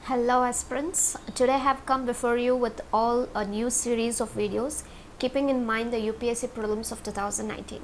Hello aspirants, today I have come before you with all a new series of videos keeping in mind the UPSC Prelims of 2019.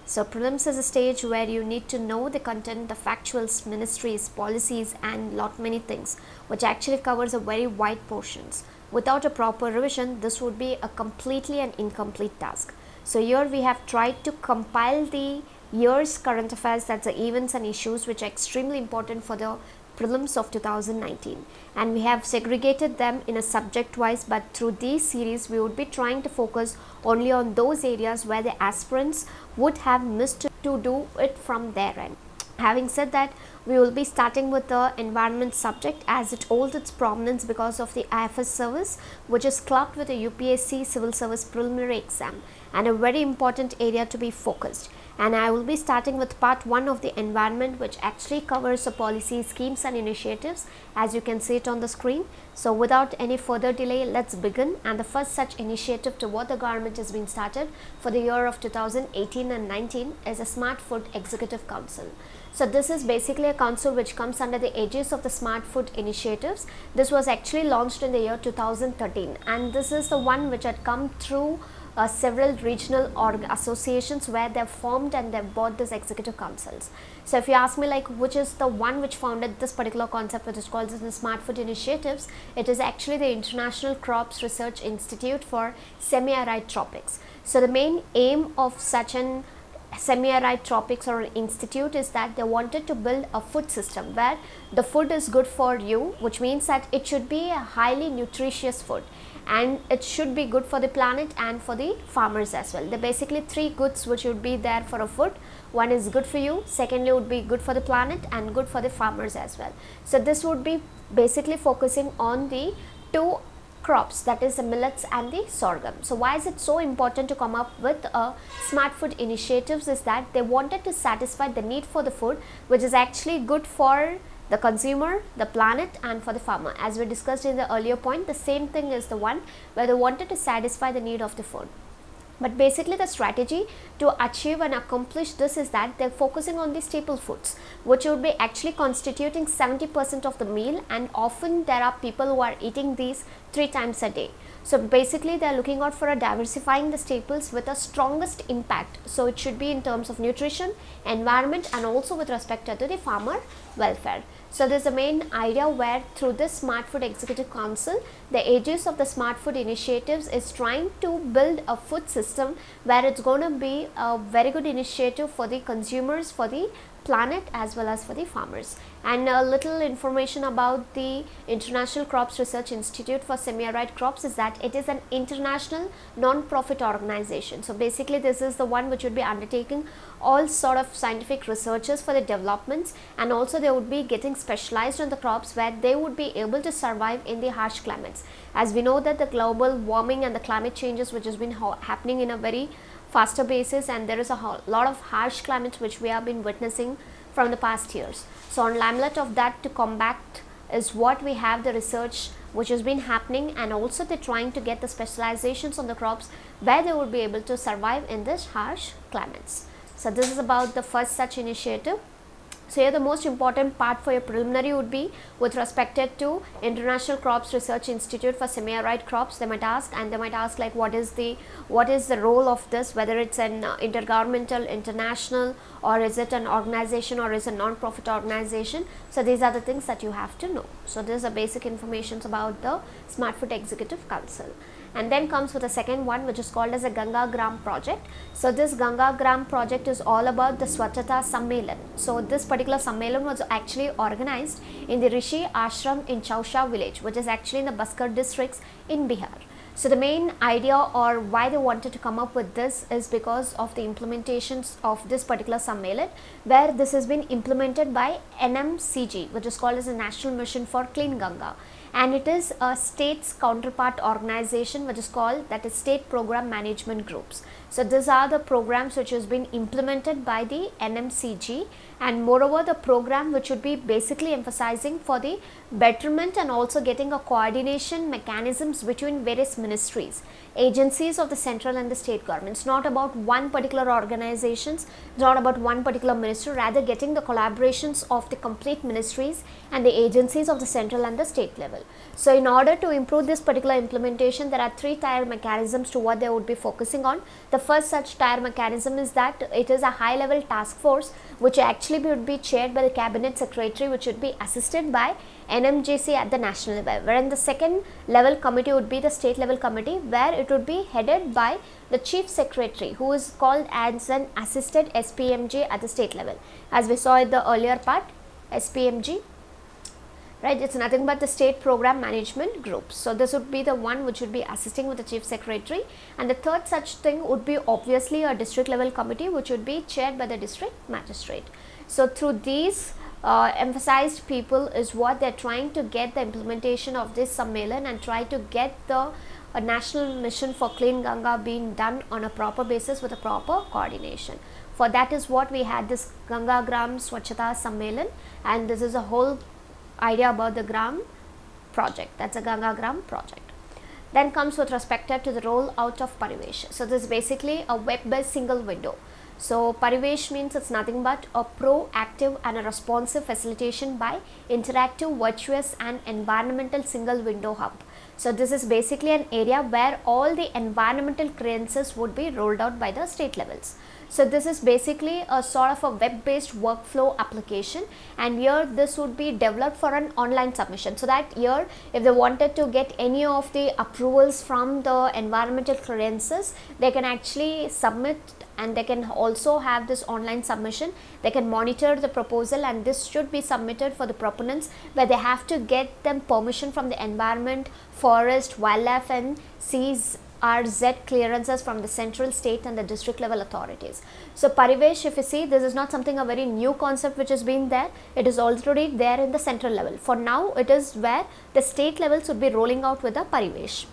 So Prelims is a stage where you need to know the content, the factuals, ministries, policies and lot many things which actually covers a very wide portions. Without a proper revision, this would be a completely an incomplete task. So here we have tried to compile the year's current affairs, that's the events and issues which are extremely important for the prelims of 2019, and we have segregated them in a subject wise, but through these series we would be trying to focus only on those areas where the aspirants would have missed to do it from their end. Having said that, we will be starting with the environment subject as it holds its prominence because of the IFS service which is clubbed with the UPSC civil service preliminary exam and a very important area to be focused. And I will be starting with part 1 of the environment, which actually covers the policy, schemes and initiatives as you can see it on the screen. So without any further delay, let's begin. And the first such initiative to what the government has been started for the year of 2018 and 19 is a Smart Food Executive Council. So this is basically a council which comes under the aegis of the Smart Food Initiatives. This was actually launched in the year 2013, and this is the one which had come through several regional associations where they have formed and they have bought these executive councils. So if you ask me like which is the one which founded this particular concept which is called the Smart Food Initiatives, it is actually the International Crops Research Institute for Semi-Arid Tropics. So the main aim of such an semi-arid tropics or institute is that they wanted to build a food system where the food is good for you, which means that it should be a highly nutritious food and it should be good for the planet and for the farmers as well. There are basically three goods which would be there for a food. One is good for you, secondly would be good for the planet and good for the farmers as well. So this would be basically focusing on the two crops, that is the millets and the sorghum. So why is it so important to come up with smart food initiatives is that they wanted to satisfy the need for the food which is actually good for the consumer, the planet and for the farmer. As we discussed in the earlier point, the same thing is the one where they wanted to satisfy the need of the food. But basically the strategy to achieve and accomplish this is that they are focusing on the staple foods which would be actually constituting 70% of the meal, and often there are people who are eating these 3 times a day. So basically they are looking out for a diversifying the staples with the strongest impact. So it should be in terms of nutrition, environment and also with respect to the farmer welfare. So this is the main idea where through this Smart Food Executive Council, the aegis of the Smart Food Initiatives is trying to build a food system where it's going to be a very good initiative for the consumers, for the planet as well as for the farmers. And a little information about the International Crops Research Institute for Semi-Arid Crops is that it is an international non-profit organization. So basically this is the one which would be undertaking all sort of scientific researches for the developments, and also they would be getting specialized on the crops where they would be able to survive in the harsh climates. As we know that the global warming and the climate changes which has been happening in a very faster basis, and there is a lot of harsh climates which we have been witnessing from the past years. So on limelight of that to combat is what we have the research which has been happening, and also they're trying to get the specializations on the crops where they would be able to survive in this harsh climates. So this is about the first such initiative. So here the most important part for your preliminary would be with respect to International Crops Research Institute for Semi-Arid Crops. They might ask, and they might ask like what is the role of this, whether it's an intergovernmental, international, or is it an organization or is it a non-profit organization. So these are the things that you have to know. So this is the basic information about the Smart Food Executive Council. And then comes with a second one which is called as a Ganga Gram project. So this Ganga Gram project is all about the Swachhata Sammelan. So this particular Sammelan was actually organized in the Rishi Ashram in Chausha village, which is actually in the Baskar districts in Bihar. So the main idea or why they wanted to come up with this is because of the implementations of this particular Sammelan, where this has been implemented by NMCG, which is called as a National Mission for Clean Ganga. And it is a state's counterpart organization which is called that is State Program Management Groups. So these are the programs which has been implemented by the NMCG, and moreover the program which would be basically emphasizing for the betterment and also getting a coordination mechanisms between various ministries, agencies of the central and the state governments, not about one particular organizations, not about one particular ministry, rather getting the collaborations of the complete ministries and the agencies of the central and the state level. So in order to improve this particular implementation, there are 3 tier mechanisms to what they would be focusing on. The first such tier mechanism is that it is a high level task force which actually would be chaired by the cabinet secretary, which would be assisted by NMJC at the national level, wherein the second level committee would be the state level committee, where it would be headed by the chief secretary, who is called as an assisted SPMG at the state level, as we saw in the earlier part. SPMG, right, it's nothing but the state program management group. So this would be the one which would be assisting with the chief secretary, and the third such thing would be obviously a district level committee which would be chaired by the district magistrate. So through these emphasized people is what they are trying to get the implementation of this Sammelan and try to get the national mission for clean Ganga being done on a proper basis with a proper coordination. For that is what we had this Ganga Gram Swachhata Sammelan, and this is a whole idea about the Gram project, that's a Ganga Gram project. Then comes with respect to the roll out of Parivesh. So this is basically a web based single window. So Parivesh means it's nothing but a proactive and a responsive facilitation by interactive, virtuous and environmental single window hub. So this is basically an area where all the environmental clearances would be rolled out by the state levels. So this is basically a sort of a web based workflow application, and here this would be developed for an online submission, so that here if they wanted to get any of the approvals from the environmental clearances, they can actually submit, and they can also have this online submission. They can monitor the proposal, and this should be submitted for the proponents, where they have to get them permission from the environment, forest, wildlife and CRZ clearances from the central, state and the district level authorities. So Parivesh, if you see, this is not something a very new concept which has been there. It is already there in the central level. For now it is where the state levels would be rolling out with the Parivesh.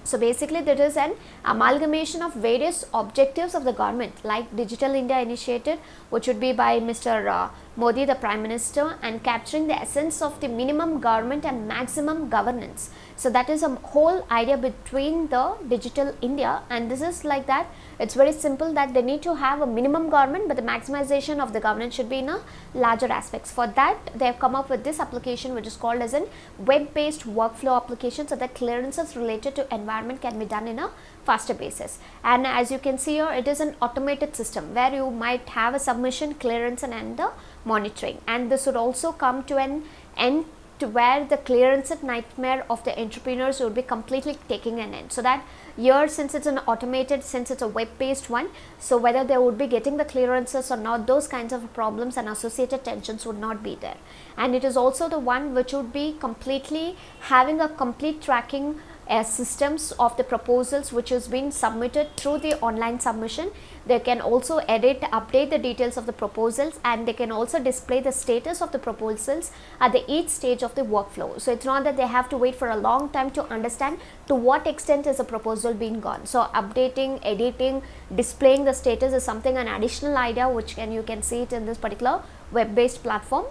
So basically that is an amalgamation of various objectives of the government, like Digital India Initiative, which would be by Mr. Modi, the Prime Minister, and capturing the essence of the minimum government and maximum governance. So that is a whole idea between the Digital India, and this is like that. It's very simple that they need to have a minimum government, but the maximization of the governance should be in a larger aspects. For that, they have come up with this application, which is called as a web-based workflow application, so that clearances related to environment can be done in a faster basis. And as you can see here, it is an automated system where you might have a submission, clearance and the monitoring, and this would also come to an end to where the clearance nightmare of the entrepreneurs would be completely taking an end. So that here, since it's an automated, since it's a web based one, so whether they would be getting the clearances or not, those kinds of problems and associated tensions would not be there. And it is also the one which would be completely having a complete tracking systems of the proposals which is being submitted through the online submission. They can also edit, update the details of the proposals, and they can also display the status of the proposals at the each stage of the workflow. So it's not that they have to wait for a long time to understand to what extent is a proposal being gone. So updating, editing, displaying the status is something, an additional idea which you can see it in this particular web based platform.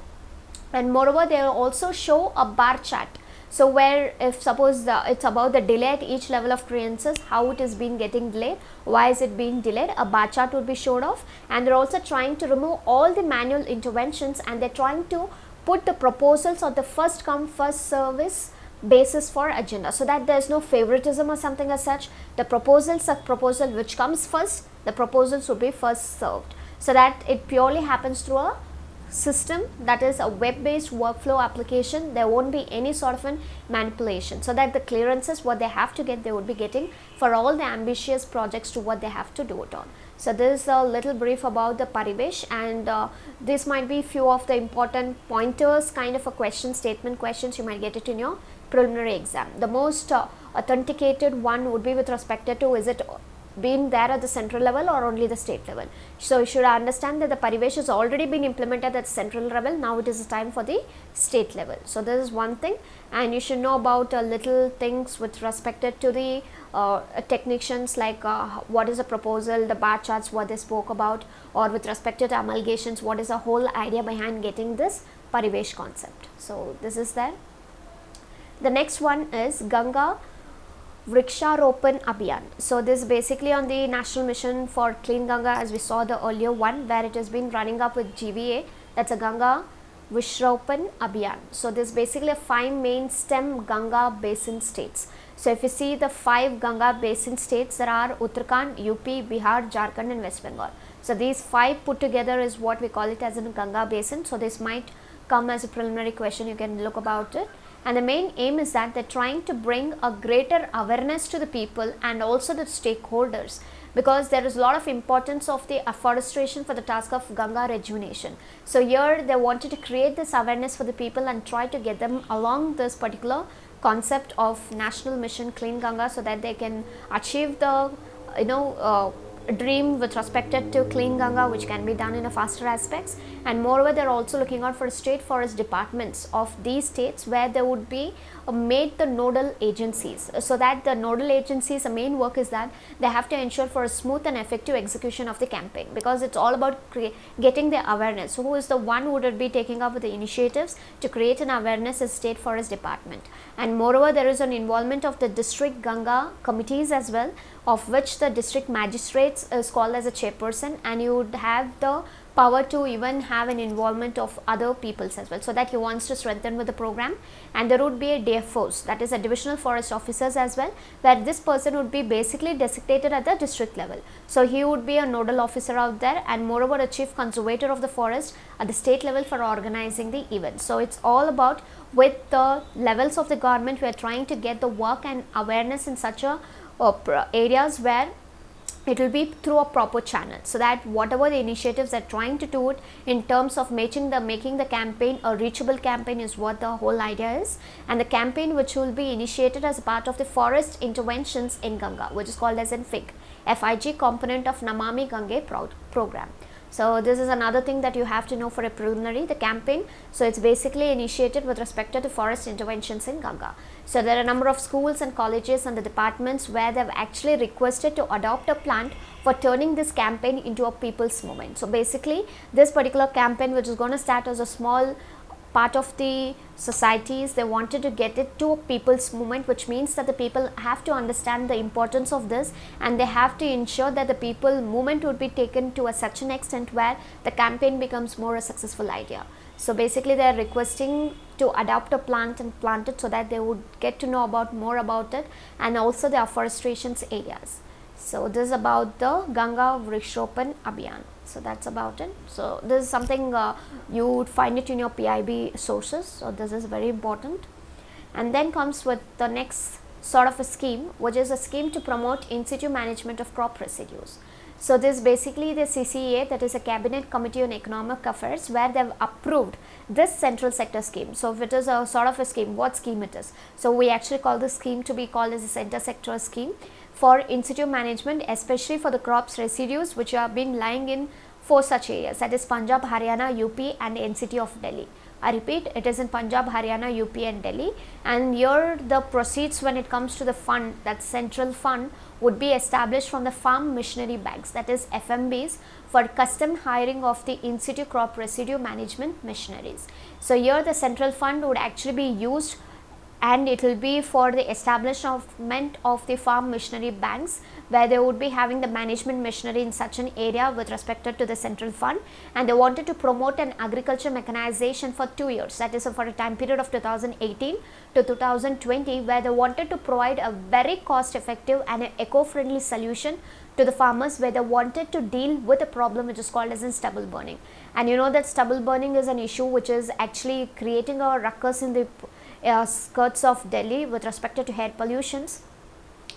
And moreover, they will also show a bar chart. So where if suppose it's about the delay at each level of clearances, how it is being getting delayed, why is it being delayed, a bar chart would be showed off. And they're also trying to remove all the manual interventions, and they're trying to put the proposals on the first come first service basis for agenda, so that there's no favoritism or something as such. The proposals are proposal which comes first, the proposals will be first served, so that it purely happens through a system, that is a web based workflow application. There won't be any sort of an manipulation, so that the clearances what they have to get, they would be getting for all the ambitious projects to what they have to do it on. So this is a little brief about the Parivesh, and this might be few of the important pointers, kind of a question statement questions you might get it in your preliminary exam. The most authenticated one would be with respect to, is it been there at the central level or only the state level. So you should understand that the Parivesh has already been implemented at central level. Now it is time for the state level. So this is one thing, and you should know about little things with respect to the technicians, like what is a proposal, the bar charts what they spoke about, or with respect to amalgamations, what is the whole idea behind getting this Parivesh concept. So this is there. The next one is Ganga Vriksharopan Abhiyan. So this is basically on the National Mission for Clean Ganga, as we saw the earlier one, where it has been running up with GVA, that's a Ganga Vriksharopan Abhiyan. So this is basically a 5 main stem Ganga basin states. So if you see the 5 Ganga basin states, there are Uttarakhand, UP, Bihar, Jharkhand and West Bengal. So these 5 put together is what we call it as a Ganga basin. So this might come as a preliminary question, you can look about it. And the main aim is that they're trying to bring a greater awareness to the people and also the stakeholders, because there is a lot of importance of the afforestation for the task of Ganga rejuvenation. So here they wanted to create this awareness for the people and try to get them along this particular concept of National Mission Clean Ganga, so that they can achieve the dream with respect to clean Ganga, which can be done in a faster aspects. And moreover, they are also looking out for state forest departments of these states, where they would be made the nodal agencies, so that the nodal agencies, the main work is that they have to ensure for a smooth and effective execution of the campaign, because it's all about getting the awareness. So who is the one who would be taking up with the initiatives to create an awareness is state forest department. And moreover, there is an involvement of the district Ganga committees as well, of which the district magistrates is called as a chairperson, and you would have the power to even have an involvement of other peoples as well, so that he wants to strengthen with the program. And there would be a DFOs, that is a divisional forest officers as well, where this person would be basically designated at the district level. So he would be a nodal officer out there, and moreover a chief conservator of the forest at the state level for organizing the event. So it's all about, with the levels of the government, we are trying to get the work and awareness in such a areas where it will be through a proper channel, so that whatever the initiatives are trying to do it in terms of making the campaign a reachable campaign is what the whole idea is. And the campaign which will be initiated as part of the forest interventions in Ganga, which is called as in FIG component of Namami Gange program. So this is another thing that you have to know for a preliminary, the campaign. So it's basically initiated with respect to the forest interventions in Ganga. So there are a number of schools and colleges and the departments where they've actually requested to adopt a plan for turning this campaign into a people's movement. So basically this particular campaign, which is going to start as a small part of the societies, they wanted to get it to a people's movement, which means that the people have to understand the importance of this, and they have to ensure that the people movement would be taken to a such an extent where the campaign becomes more a successful idea. So basically they are requesting to adopt a plant and plant it, so that they would get to know about more about it, and also the afforestation areas. So this is about the Ganga Vriksharopan Abhiyan. So that's about it. So this is something you would find it in your PIB sources. So this is very important. And then comes with the next sort of a scheme, which is a scheme to promote in situ management of crop residues. So this is basically the CCA, that is a Cabinet Committee on Economic Affairs, where they have approved this central sector scheme. So if it is a sort of a scheme, what scheme it is? So we actually call this scheme to be called as a center sector scheme for in situ management, especially for the crops residues which have been lying in 4 such areas, that is Punjab, Haryana, UP and NCT of Delhi. I repeat, it is in Punjab, Haryana, UP and Delhi, and here the proceeds when it comes to the fund, that central fund, would be established from the farm machinery banks, that is FMBs, for custom hiring of the in situ crop residue management machineries. So here the central fund would actually be used, and it will be for the establishment of the farm machinery banks, where they would be having the management machinery in such an area with respect to the central fund. And they wanted to promote an agriculture mechanization for 2 years, that is for a time period of 2018 to 2020, where they wanted to provide a very cost effective and an eco-friendly solution to the farmers, where they wanted to deal with a problem which is called as in stubble burning. And you know that stubble burning is an issue which is actually creating a ruckus in the skirts of Delhi with respect to air pollutions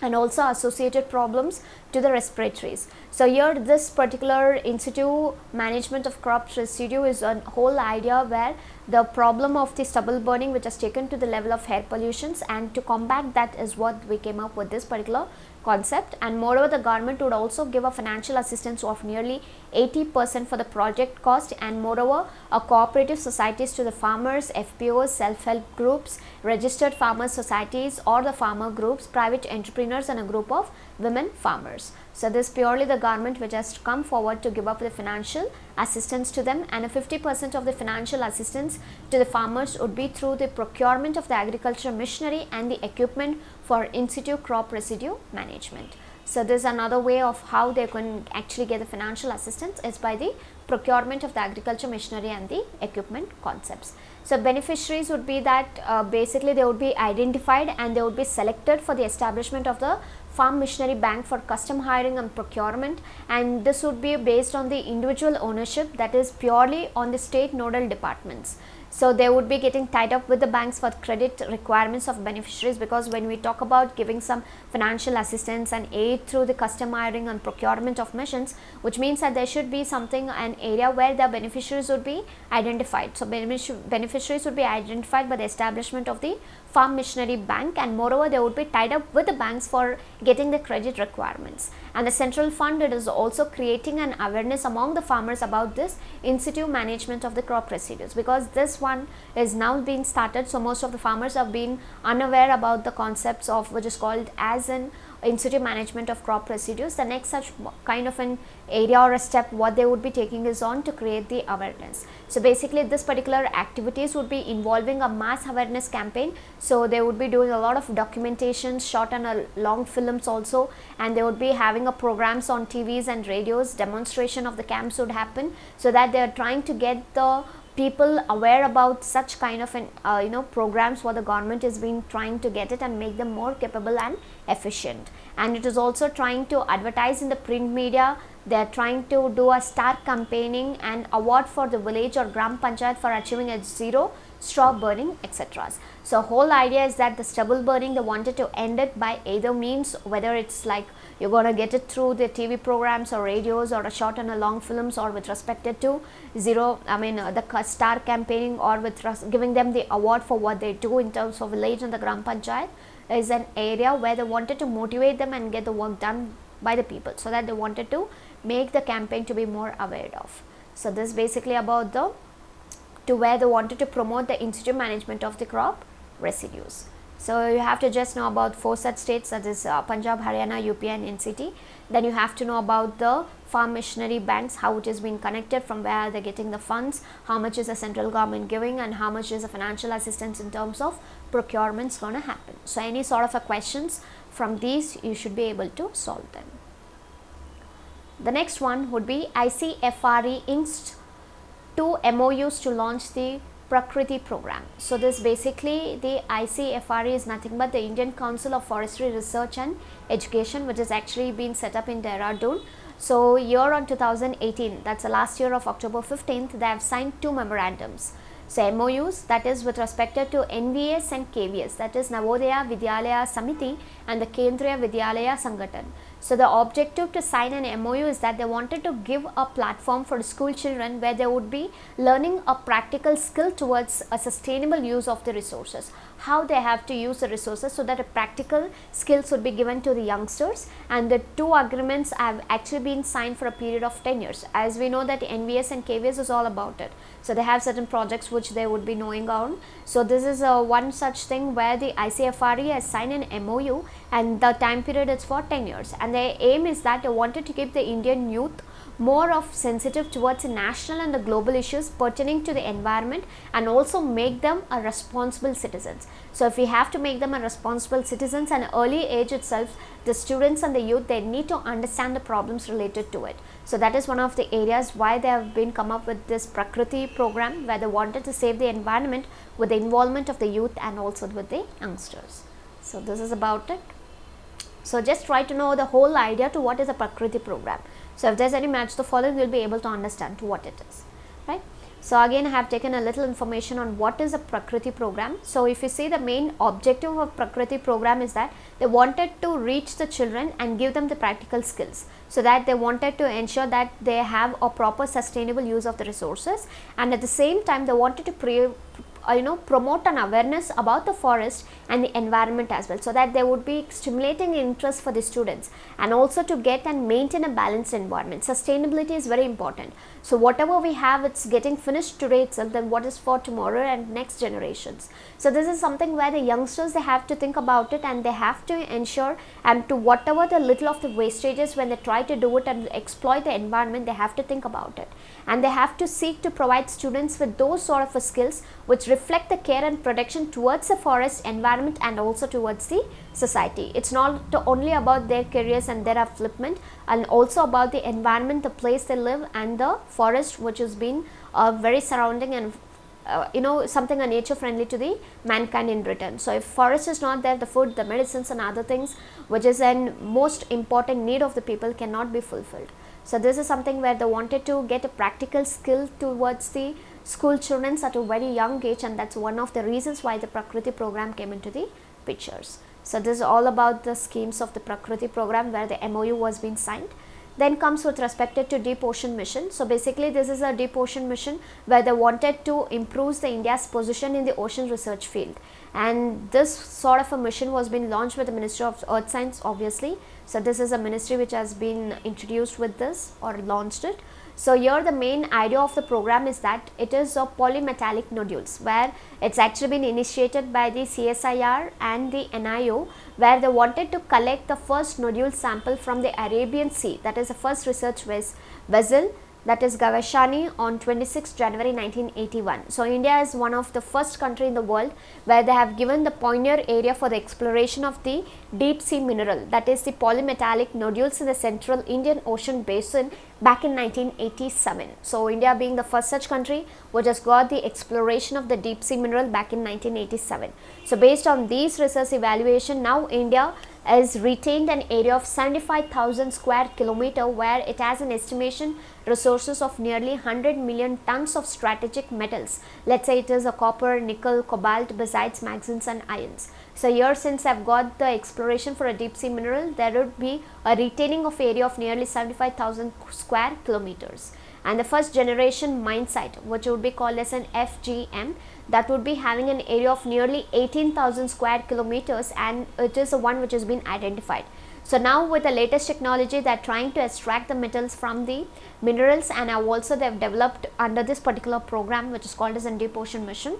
and also associated problems to the respiratories. So here this particular in situ management of crops residue is a whole idea where the problem of the stubble burning which has taken to the level of air pollutions, and to combat that is what we came up with this particular concept. And moreover, the government would also give a financial assistance of nearly 80% for the project cost, and moreover a cooperative societies to the farmers, FPOs, self-help groups, registered farmers societies or the farmer groups, private entrepreneurs and a group of women farmers. So this purely the government which has come forward to give up the financial assistance to them, and 50% of the financial assistance to the farmers would be through the procurement of the agriculture machinery and the equipment for in situ crop residue management. So this is another way of how they can actually get the financial assistance is by the procurement of the agriculture machinery and the equipment concepts. So beneficiaries would be that basically they would be identified and they would be selected for the establishment of the farm machinery bank for custom hiring and procurement, and this would be based on the individual ownership, that is purely on the state nodal departments. So they would be getting tied up with the banks for credit requirements of beneficiaries, because when we talk about giving some financial assistance and aid through the custom hiring and procurement of machines, which means that there should be something, an area where the beneficiaries would be identified. So beneficiaries would be identified by the establishment of the farm machinery bank, and moreover they would be tied up with the banks for getting the credit requirements. And the central fund, it is also creating an awareness among the farmers about this in situ management of the crop residues, because this one is now being started. So most of the farmers have been unaware about the concepts of which is called as an in situ management of crop residues. The next such kind of an area or a step what they would be taking is on to create the awareness. So basically this particular activities would be involving a mass awareness campaign. So they would be doing a lot of documentation, short and long films also, and they would be having a programs on TVs and radios. Demonstration of the camps would happen, so that they are trying to get the people aware about such kind of an programs what the government is been trying to get it and make them more capable and efficient. And it is also trying to advertise in the print media. They are trying to do a star campaigning and award for the village or gram panchayat for achieving a zero straw burning, etc. So whole idea is that the stubble burning, they wanted to end it by either means, whether it's like you're going to get it through the TV programs or radios or a short and a long films, or with respect to zero, the star campaigning, or with giving them the award for what they do in terms of village and the gram panchayat, is an area where they wanted to motivate them and get the work done by the people, so that they wanted to make the campaign to be more aware of. So this is basically about the where they wanted to promote the in situ management of the crop residues. So you have to just know about 4 such states, that is Punjab, Haryana, UP and NCT. Then you have to know about the farm machinery banks, how it is being connected, from where they are getting the funds, how much is the central government giving, and how much is the financial assistance in terms of procurements going to happen. So any sort of a questions from these, you should be able to solve them. The next one would be ICFRE inked 2 MOUs to launch the Prakriti program. So this basically, the ICFRE is nothing but the Indian Council of Forestry Research and Education, which has actually been set up in Dehradun. So year on 2018, that's the last year of October 15th, they have signed 2 memorandums. So MOUs, that is with respect to NVS and KVS, that is Navodaya Vidyalaya Samiti and the Kendriya Vidyalaya Sanghatan. So the objective to sign an MOU is that they wanted to give a platform for school children where they would be learning a practical skill towards a sustainable use of the resources, how they have to use the resources, so that a practical skills would be given to the youngsters. And the 2 agreements have actually been signed for a period of 10 years. As we know that NVS and KVS is all about it. So they have certain projects which they would be knowing on. So this is one such thing where the ICFRE has signed an MOU, and the time period is for 10 years. And their aim is that they wanted to keep the Indian youth more of sensitive towards the national and the global issues pertaining to the environment, and also make them a responsible citizens. So if we have to make them a responsible citizens at an early age itself, the students and the youth, they need to understand the problems related to it. So that is one of the areas why they have been come up with this Prakriti program, where they wanted to save the environment with the involvement of the youth and also with the youngsters. So this is about it. So just try to know the whole idea to what is a Prakriti program. So if there is any match the following, you will be able to understand to what it is, right? So again, I have taken a little information on what is a Prakriti program. So if you see, the main objective of Prakriti program is that they wanted to reach the children and give them the practical skills, so that they wanted to ensure that they have a proper sustainable use of the resources, and at the same time they wanted to promote an awareness about the forest and the environment as well, so that they would be stimulating interest for the students, and also to get and maintain a balanced environment. Sustainability is very important. So whatever we have, it's getting finished today itself, then what is for tomorrow and next generations. So this is something where the youngsters, they have to think about it, and they have to ensure, and to whatever the little of the wastages, when they try to do it and exploit the environment, they have to think about it, and they have to seek to provide students with those sort of skills which reflect the care and protection towards the forest environment and also towards the society. It's not only about their careers and their upliftment, and also about the environment, the place they live, and the forest, which has been very surrounding and something a nature friendly to the mankind in return. So if forest is not there, the food, the medicines and other things which is an most important need of the people cannot be fulfilled. So this is something where they wanted to get a practical skill towards the school children at a very young age, and that's one of the reasons why the Prakriti program came into the pictures. So this is all about the schemes of the Prakriti program, where the MOU was being signed. Then comes with respect to Deep Ocean Mission. So basically this is a Deep Ocean Mission where they wanted to improve the India's position in the ocean research field, and this sort of a mission was being launched with the Ministry of Earth Science, obviously. So this is a ministry which has been introduced with this or launched it. So here the main idea of the program is that it is a polymetallic nodules, where it's actually been initiated by the CSIR and the NIO, where they wanted to collect the first nodule sample from the Arabian Sea. That is the first research vessel, that is Gavashani, on 26 January 1981. So India is one of the first country in the world where they have given the pioneer area for the exploration of the deep sea mineral, that is the polymetallic nodules in the central Indian Ocean basin back in 1987. So India being the first such country which has got the exploration of the deep sea mineral back in 1987. So based on these research evaluation, now India has retained an area of 75,000 square kilometer, where it has an estimation resources of nearly 100 million tons of strategic metals. Let's say it is a copper, nickel, cobalt, besides magnesium and ions. So here, since I've got the exploration for a deep sea mineral, there would be a retaining of area of nearly 75,000 square kilometers. And the first generation mine site, which would be called as an FGM, that would be having an area of nearly 18,000 square kilometers, and it is the one which has been identified. So now with the latest technology, they are trying to extract the metals from the minerals, and also they have developed under this particular program which is called as a Deep Ocean Mission.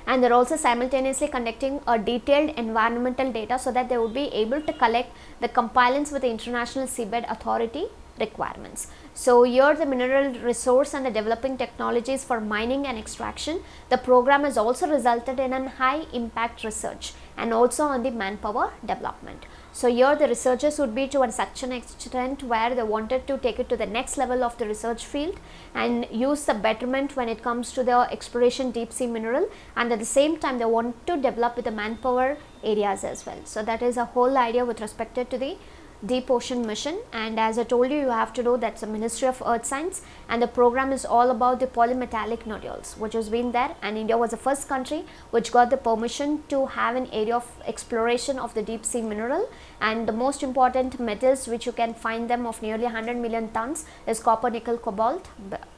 And they are also simultaneously conducting a detailed environmental data, so that they would be able to collect the compliance with the International Seabed Authority requirements. So here the mineral resource and the developing technologies for mining and extraction, the program has also resulted in a high impact research and also on the manpower development. So here the researchers would be to such an extent where they wanted to take it to the next level of the research field and use the betterment when it comes to the exploration deep sea mineral, and at the same time they want to develop with the manpower areas as well. So that is a whole idea with respect to the Deep Ocean Mission. And as I told you, you have to know that's the Ministry of Earth Science, and the program is all about the polymetallic nodules which has been there, and India was the first country which got the permission to have an area of exploration of the deep sea mineral. And the most important metals which you can find them of nearly 100 million tons is copper, nickel, cobalt,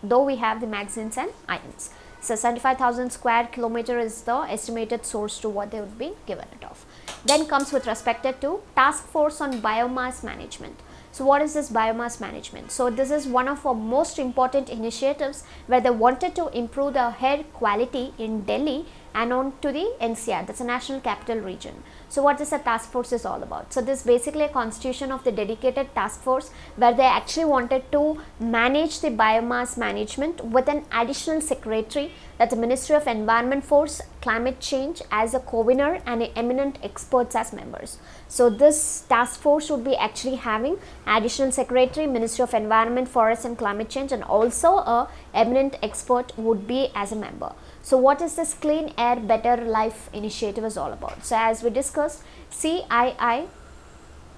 though we have the magnesium and ions. So 75,000 square kilometer is the estimated source to what they would be given it of. Then comes with respect to Task Force on Biomass Management. So what is this biomass management? So this is one of our most important initiatives where they wanted to improve the air quality in Delhi and on to the NCR, that's a National Capital Region. So what this task force is all about? So this is basically a constitution of the dedicated task force where they actually wanted to manage the biomass management with an additional secretary, that the Ministry of Environment, Force, Climate Change as a co-winner and eminent experts as members. So this task force would be actually having additional secretary, Ministry of Environment, Forest and Climate Change, and also a eminent expert would be as a member. So what is this Clean Air Better Life initiative is all about? So as we discussed, CII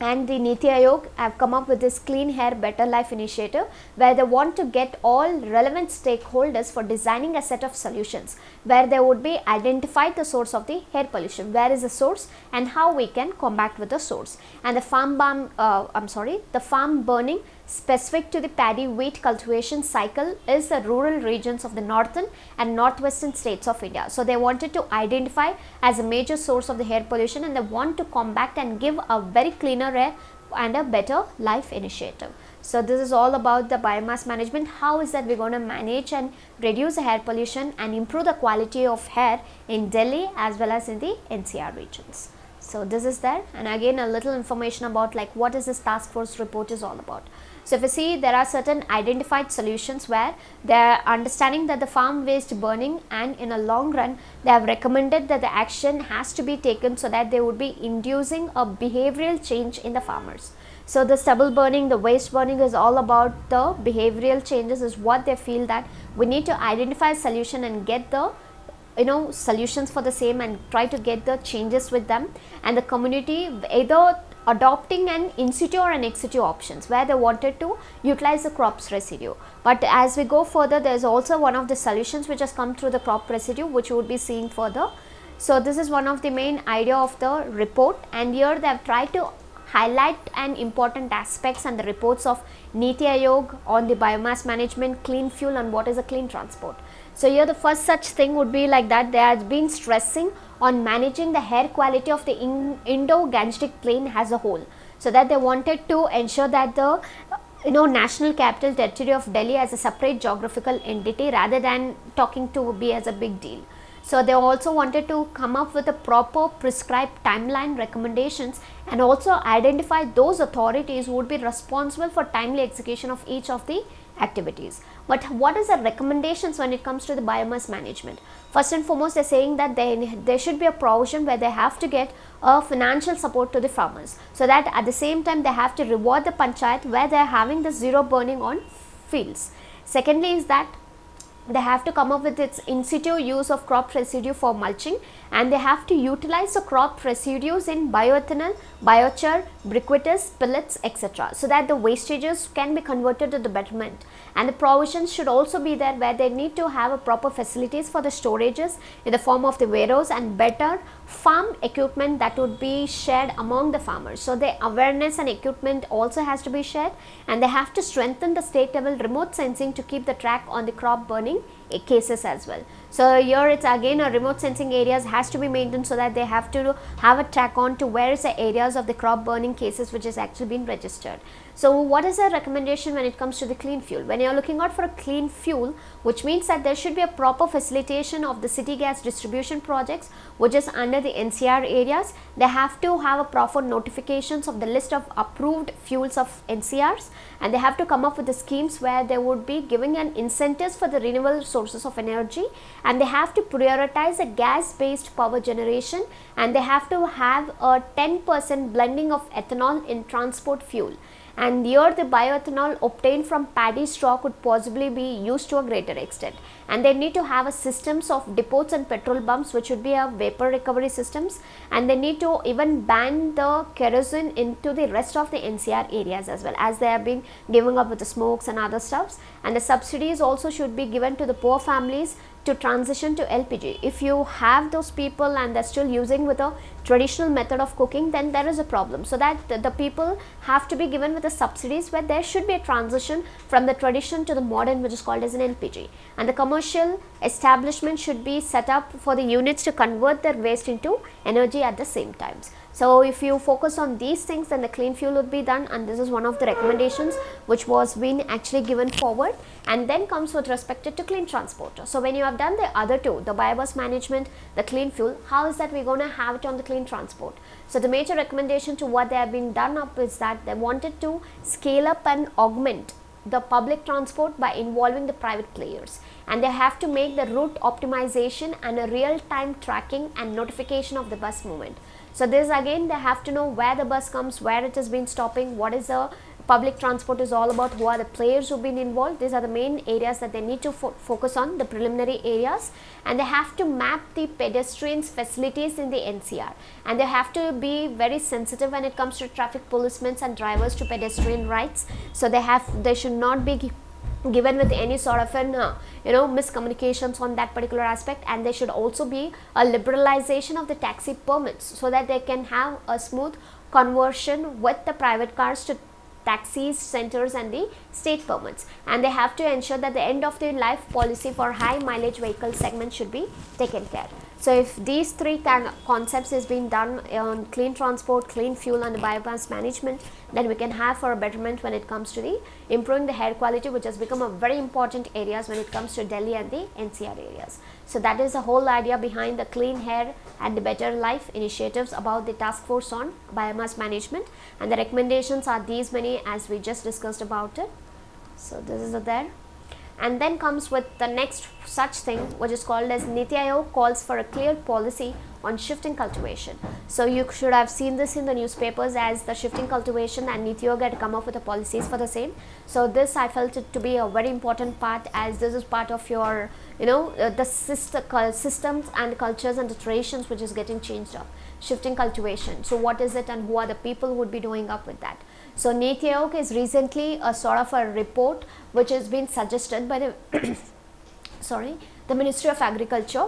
and the Niti Aayog have come up with this Clean Air Better Life initiative where they want to get all relevant stakeholders for designing a set of solutions where they would be identify the source of the air pollution, where is the source and how we can combat with the source, and the farm burning specific to the paddy wheat cultivation cycle is the rural regions of the northern and northwestern states of India. So they wanted to identify as a major source of the air pollution, and they want to combat and give a very cleaner air and a better life initiative. So this is all about the biomass management. How is that we're going to manage and reduce the air pollution and improve the quality of air in Delhi as well as in the NCR regions. So this is there, and again a little information about like what is this task force report is all about. So if you see, there are certain identified solutions where they are understanding that the farm waste burning, and in a long run they have recommended that the action has to be taken so that they would be inducing a behavioral change in the farmers. So the stubble burning, the waste burning is all about the behavioral changes is what they feel that we need to identify a solution and get the solutions for the same and try to get the changes with them, and the community either adopting an in situ or an ex situ options where they wanted to utilize the crops residue. But as we go further, there is also one of the solutions which has come through the crop residue, which we would be seeing further. So this is one of the main idea of the report, and here they have tried to highlight an important aspects and the reports of Niti Aayog on the biomass management, clean fuel, and what is a clean transport. So here the first such thing would be like that they have been stressing on managing the air quality of the Indo-Gangetic plain as a whole. So that they wanted to ensure that the national capital territory of Delhi as a separate geographical entity rather than talking to be as a big deal. So they also wanted to come up with a proper prescribed timeline recommendations and also identify those authorities who would be responsible for timely execution of each of the activities. But what is the recommendations when it comes to the biomass management? First and foremost, they are saying that there should be a provision where they have to get a financial support to the farmers, so that at the same time they have to reward the panchayat where they are having the zero burning on fields. Secondly is that they have to come up with its in situ use of crop residue for mulching, and they have to utilize the crop residues in bioethanol, biochar, briquettes, pellets, etc. so that the wastages can be converted to the betterment. And the provisions should also be there where they need to have a proper facilities for the storages in the form of the warehouse and better farm equipment that would be shared among the farmers. So the awareness and equipment also has to be shared, and they have to strengthen the state level remote sensing to keep the track on the crop burning cases as well. So here it's again a remote sensing areas has to be maintained so that they have to have a track on to where is the areas of the crop burning cases which is actually been registered. So what is the recommendation when it comes to the clean fuel? When you are looking out for a clean fuel, which means that there should be a proper facilitation of the city gas distribution projects which is under the NCR areas. They have to have a proper notifications of the list of approved fuels of NCRs, and they have to come up with the schemes where they would be giving an incentives for the renewable sources of energy, and they have to prioritize a gas based power generation, and they have to have a 10% blending of ethanol in transport fuel. And here the bioethanol obtained from paddy straw could possibly be used to a greater extent, and they need to have a systems of depots and petrol pumps which would be a vapor recovery systems, and they need to even ban the kerosene into the rest of the NCR areas as well, as they have been giving up with the smokes and other stuffs. And the subsidies also should be given to the poor families to transition to LPG. If you have those people and they're still using with a traditional method of cooking, then there is a problem. So that the people have to be given with the subsidies where there should be a transition from the tradition to the modern, which is called as an LPG. And the commercial establishment should be set up for the units to convert their waste into energy at the same times. So if you focus on these things, then the clean fuel would be done, and this is one of the recommendations which was been actually given forward. And then comes with respect to clean transport. So when you have done the other two, the biomass management, the clean fuel, how is that we're going to have it on the clean transport? So the major recommendation to what they have been done up is that they wanted to scale up and augment the public transport by involving the private players, and they have to make the route optimization and a real-time tracking and notification of the bus movement. So this again they have to know where the bus comes, where it has been stopping, what is the public transport is all about, who are the players who have been involved. These are the main areas that they need to focus on, the preliminary areas. And they have to map the pedestrians facilities in the NCR, and they have to be very sensitive when it comes to traffic policemen and drivers to pedestrian rights. So they should not be given with any sort of an miscommunications on that particular aspect, and there should also be a liberalization of the taxi permits so that they can have a smooth conversion with the private cars to taxis centers and the state permits, and they have to ensure that the end of the life policy for high mileage vehicle segment should be taken care. So if these three concepts is being done on clean transport, clean fuel and the biomass management, then we can have for a betterment when it comes to the improving the air quality, which has become a very important areas when it comes to Delhi and the NCR areas. So that is the whole idea behind the clean air and the better life initiatives about the task force on biomass management, and the recommendations are these many as we just discussed about it. So this is there. And then comes with the next such thing, which is called as Niti Aayog calls for a clear policy on shifting cultivation. So you should have seen this in the newspapers as the shifting cultivation, and Niti Aayog had come up with the policies for the same. So this I felt it to be a very important part, as this is part of your the systems and cultures and the traditions which is getting changed up. Shifting cultivation, so what is it and who are the people who would be doing up with that? So Niti Aayog is recently a sort of a report which has been suggested by the the Ministry of Agriculture,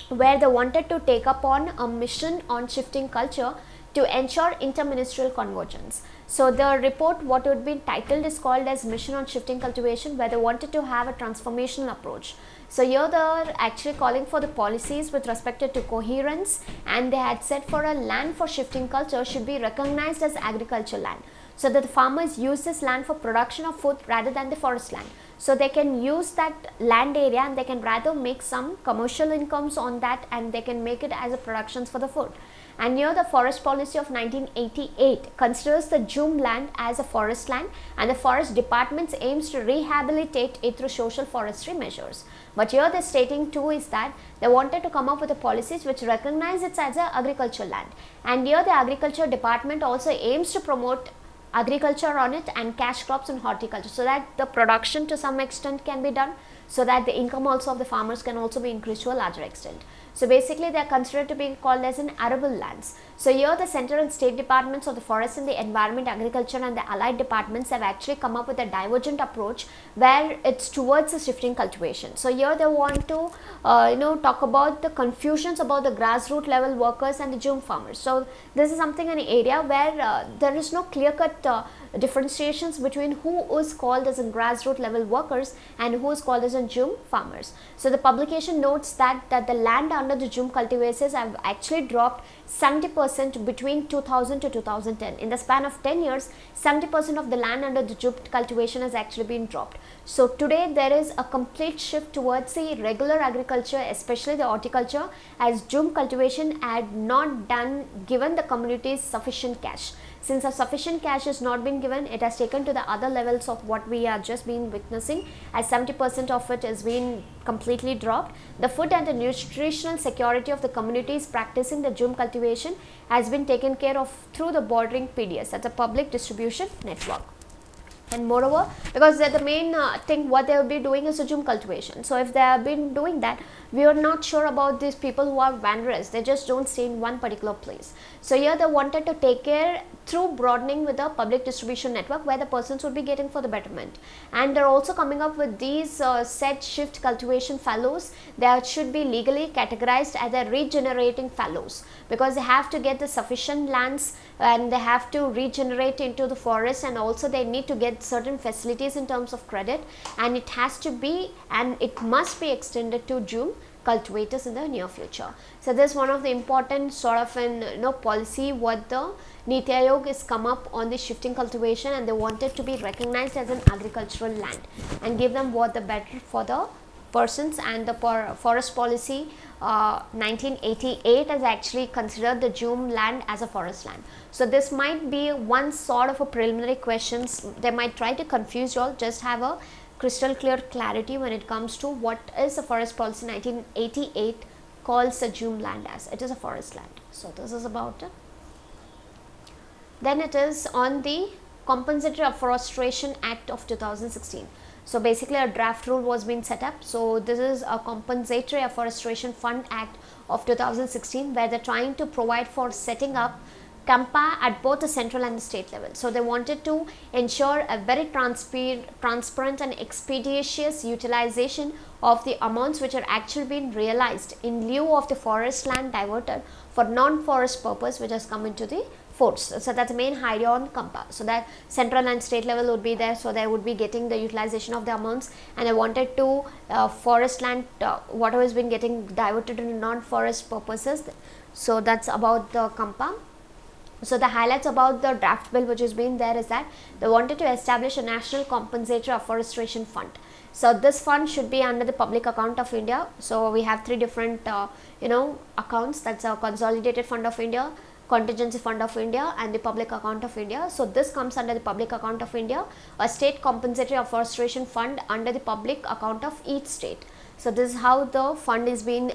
where they wanted to take up on a mission on shifting culture to ensure interministerial convergence. So the report, what would be titled, is called as Mission on Shifting Cultivation, where they wanted to have a transformational approach. So here they are actually calling for the policies with respect to coherence, and they had said for a land for shifting culture should be recognized as agricultural land, so that the farmers use this land for production of food rather than the forest land. So they can use that land area and they can rather make some commercial incomes on that, and they can make it as a productions for the food. And here the forest policy of 1988 considers the Jum land as a forest land, and the forest departments aims to rehabilitate it through social forestry measures. But here the stating too is that they wanted to come up with the policies which recognize it as a agricultural land, and here the agriculture department also aims to promote agriculture on it and cash crops and horticulture, so that the production to some extent can be done, so that the income also of the farmers can also be increased to a larger extent. So basically they are considered to be called as an arable lands. So here the central and state departments of the forest and the environment, agriculture and the allied departments have actually come up with a divergent approach where it's towards the shifting cultivation. So here they want to talk about the confusions about the grassroots level workers and the Jum farmers. So this is something, an area where there is no clear cut differentiations between who is called as a grassroots level workers and who is called as a Jum farmers. So the publication notes that the land under the Jum cultivators have actually dropped 70% between 2000 to 2010. In the span of 10 years, 70% of the land under the Jum cultivation has actually been dropped. So today there is a complete shift towards the regular agriculture, especially the horticulture, as Jum cultivation had not given the communities sufficient cash. Since a sufficient cash has not been given, it has taken to the other levels of what we are just been witnessing, as 70% of it has been completely dropped. The food and the nutritional security of the communities practicing the Jum cultivation has been taken care of through the bordering PDS, that's a public distribution network. And moreover, because the main thing what they will be doing is a Jum cultivation. So if they have been doing that, we are not sure about these people who are wanderers. They just don't stay in one particular place. So here they wanted to take care through broadening with the public distribution network, where the persons would be getting for the betterment. And they're also coming up with these set shift cultivation fallows. They should be legally categorized as a regenerating fallows, because they have to get the sufficient lands and they have to regenerate into the forest, and also they need to get certain facilities in terms of credit, and it has to be, and it must be extended to Jum cultivators in the near future. So this is one of the important sort of an policy what the Niti Aayog is come up on the shifting cultivation, and they wanted to be recognized as an agricultural land and give them what the better for the persons. And the forest policy 1988 has actually considered the Jum land as a forest land. So this might be one sort of a preliminary questions. They might try to confuse you all. Just have a crystal clear clarity when it comes to what is the forest policy 1988 calls the Jum land as. It is a forest land. So this is about it. Then it is on the Compensatory Afforestation Act of 2016. So basically a draft rule was being set up. So this is a Compensatory Afforestation Fund Act of 2016, where they're trying to provide for setting up CAMPA at both the central and the state level. So they wanted to ensure a very transparent and expeditious utilization of the amounts which are actually being realized in lieu of the forest land diverted for non-forest purpose, which has come into the force. So that's the main idea on CAMPA. So that central and state level would be there, so they would be getting the utilization of the amounts, and they wanted to forest land, whatever has been getting diverted into non-forest purposes. So that's about the CAMPA. So the highlights about the draft bill which has been there is that they wanted to establish a national compensatory afforestation fund. So this fund should be under the public account of India. So we have three different accounts. That's a consolidated fund of India, contingency fund of India, and the public account of India. So this comes under the public account of India, a state compensatory afforestation fund under the public account of each state. So this is how the fund is being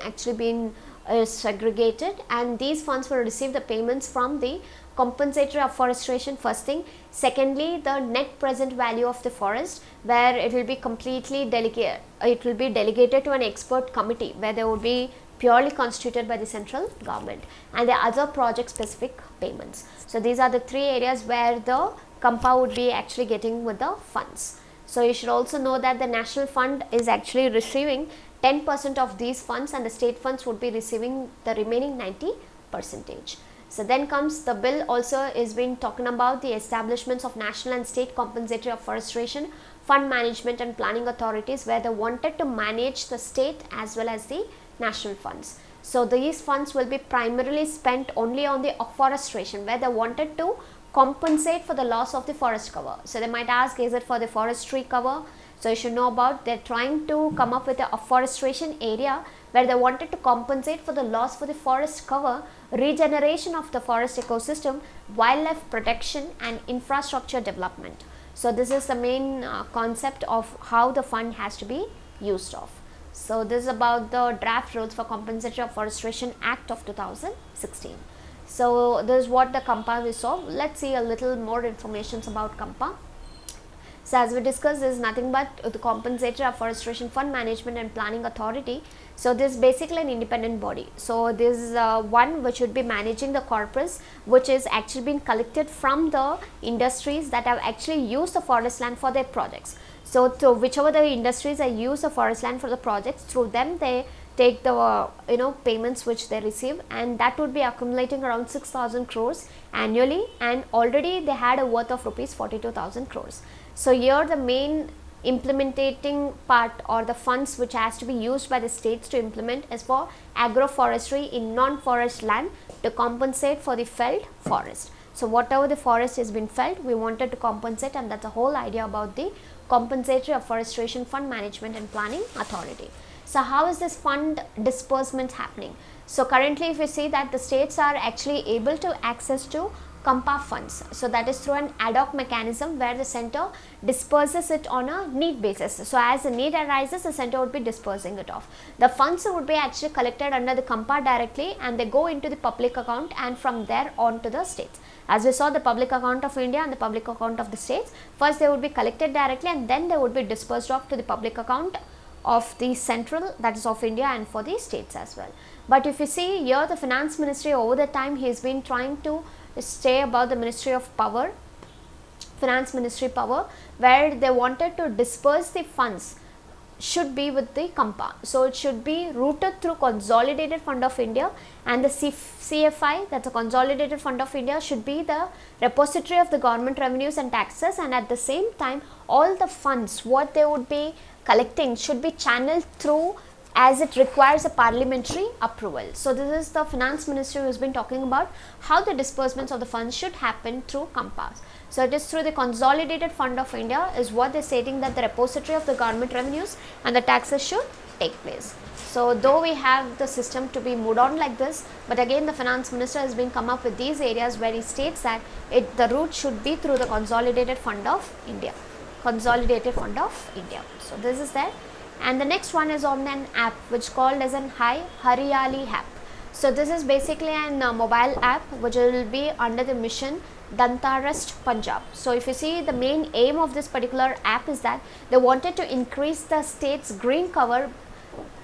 segregated, and these funds will receive the payments from the compensatory afforestation first thing. Secondly, the net present value of the forest, where it will be completely delegated to an expert committee where they would be purely constituted by the central government, and the other project specific payments. So these are the three areas where the CAMPA would be actually getting with the funds. So you should also know that the national fund is actually receiving 10% of these funds, and the state funds would be receiving the remaining 90%. So then comes the bill also is being talking about the establishments of national and state compensatory afforestation fund management and planning authorities, where they wanted to manage the state as well as the national funds. So these funds will be primarily spent only on the afforestation, where they wanted to compensate for the loss of the forest cover. So they might ask, is it for the forestry cover? So you should know about, they're trying to come up with a afforestation area where they wanted to compensate for the loss for the forest cover, regeneration of the forest ecosystem, wildlife protection, and infrastructure development. So this is the main concept of how the fund has to be used of. So this is about the draft rules for Compensatory Afforestation Act of 2016. So this is what the CAMPA we saw. Let's see a little more information about CAMPA. So as we discussed, this is nothing but the Compensatory Afforestation Fund Management and Planning Authority. So this is basically an independent body. So this is one which would be managing the corpus, which is actually being collected from the industries that have actually used the forest land for their projects. So through whichever the industries that use the forest land for the projects, through them they take the payments which they receive, and that would be accumulating around 6,000 crores annually, and already they had a worth of rupees 42,000 crores. So here the main implementing part or the funds which has to be used by the states to implement is for agroforestry in non-forest land to compensate for the felled forest. So whatever the forest has been felled, we wanted to compensate, and that's the whole idea about the Compensatory Afforestation Fund Management and Planning Authority. So how is this fund disbursement happening? So currently if you see that the states are actually able to access to CAMPA funds. So that is through an ad hoc mechanism where the center disperses it on a need basis. So as the need arises, the center would be dispersing it off. The funds would be actually collected under the CAMPA directly, and they go into the public account, and from there on to the states. As we saw, the public account of India and the public account of the states, first they would be collected directly, and then they would be dispersed off to the public account of the central, that is of India, and for the states as well. But if you see here, the finance ministry over the time, he has been trying to stay above the Ministry of Power, Finance Ministry power, where they wanted to disperse the funds should be with the CAMPA. So it should be routed through Consolidated Fund of India, and the CFI, that's a Consolidated Fund of India, should be the repository of the government revenues and taxes, and at the same time all the funds what they would be collecting should be channeled through, as it requires a parliamentary approval. So this is the finance ministry who has been talking about how the disbursements of the funds should happen through CAMPA. So it is through the Consolidated Fund of India is what they are stating that the repository of the government revenues and the taxes should take place. So though we have the system to be moved on like this, but again the finance minister has been come up with these areas where he states that the route should be through the Consolidated Fund of India. Consolidated Fund of India. So this is there. And the next one is on an app which called as an Hariyali app. So this is basically an mobile app which will be under the mission Dantarust Punjab. So if you see, the main aim of this particular app is that they wanted to increase the state's green cover,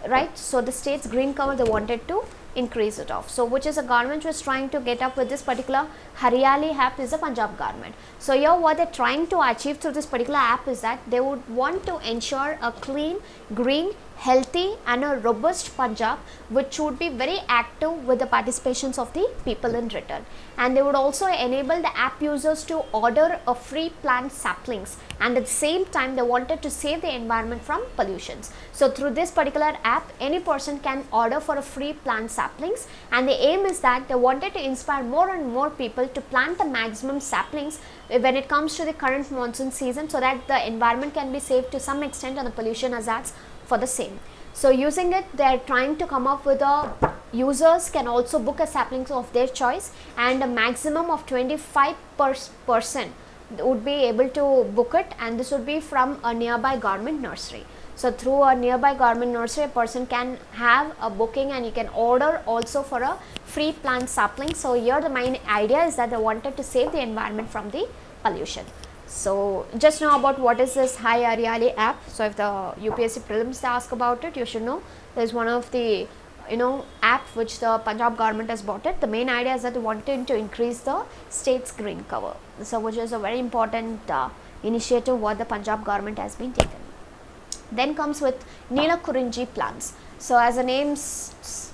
right? So the state's green cover they wanted to increase it off. So which is a government was trying to get up with this particular Hariyali app is the Punjab government. So here what they're trying to achieve through this particular app is that they would want to ensure a clean, green healthy and a robust Punjab, which would be very active with the participations of the people in return. And they would also enable the app users to order a free plant saplings, and at the same time they wanted to save the environment from pollutions. So through this particular app, any person can order for a free plant saplings, and the aim is that they wanted to inspire more and more people to plant the maximum saplings when it comes to the current monsoon season, so that the environment can be saved to some extent and the pollution hazards for the same. So using it, they are trying to come up with a users can also book a saplings of their choice, and a maximum of 25% would be able to book it, and this would be from a nearby government nursery. So through a nearby government nursery, a person can have a booking, and you can order also for a free plant sapling. So here the main idea is that they wanted to save the environment from the pollution. So just know about what is this Hi Ariali app. So if the UPSC Prelims ask about it, you should know there is one of the app which the Punjab government has bought it. The main idea is that they wanted to increase the state's green cover, so which is a very important initiative what the Punjab government has been taken. Then comes with Neela Kurinji plants. So as the name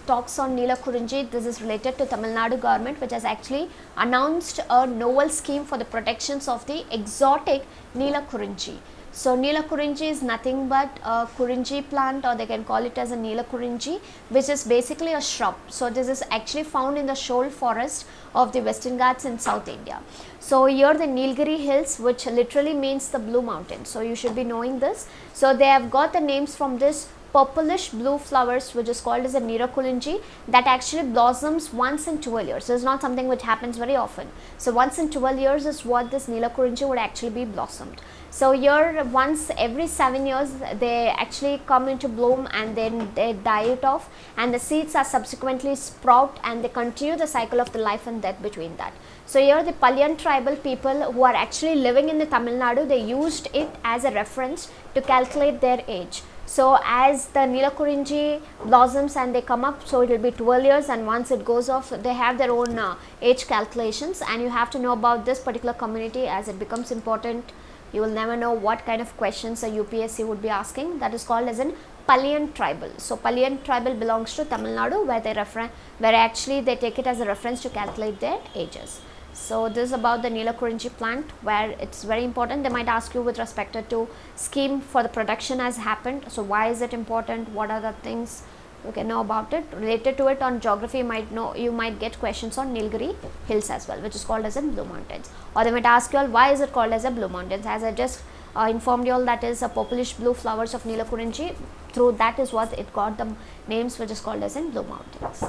talks on Neela Kurinji, this is related to Tamil Nadu government, which has actually announced a novel scheme for the protections of the exotic Neela Kurinji. So Neela Kurinji is nothing but a Kurinji plant, or they can call it as a Neela Kurinji, which is basically a shrub. So this is actually found in the shoal forest of the Western Ghats in South India. So here the Nilgiri hills, which literally means the blue mountain. So you should be knowing this. So they have got the names from this purplish blue flowers, which is called as a Neela Kurinji, that actually blossoms once in 12 years. So it's not something which happens very often. So once in 12 years is what this Neela Kurinji would actually be blossomed. So here once every 7 years they actually come into bloom, and then they die it off, and the seeds are subsequently sprout, and they continue the cycle of the life and death between that. So here the Palyan tribal people who are actually living in the Tamil Nadu, they used it as a reference to calculate their age. So as the Neela Kurinji blossoms and they come up, so it will be 12 years, and once it goes off, they have their own age calculations, and you have to know about this particular community as it becomes important. You will never know what kind of questions a UPSC would be asking. That is called as an Palyan tribal. So Palyan tribal belongs to Tamil Nadu, where actually they take it as a reference to calculate their ages. So this is about the Neela Kurinji plant, where it's very important. They might ask you with respect to scheme for the production has happened. So why is it important? What are the things you can know about it? Related to it on geography, you might get questions on Nilgiri hills as well, which is called as in blue mountains. Or they might ask you all, why is it called as a blue mountains? As I just informed you all, that is a purplish blue flowers of Neela Kurinji. Through that is what it got the names, which is called as in blue mountains.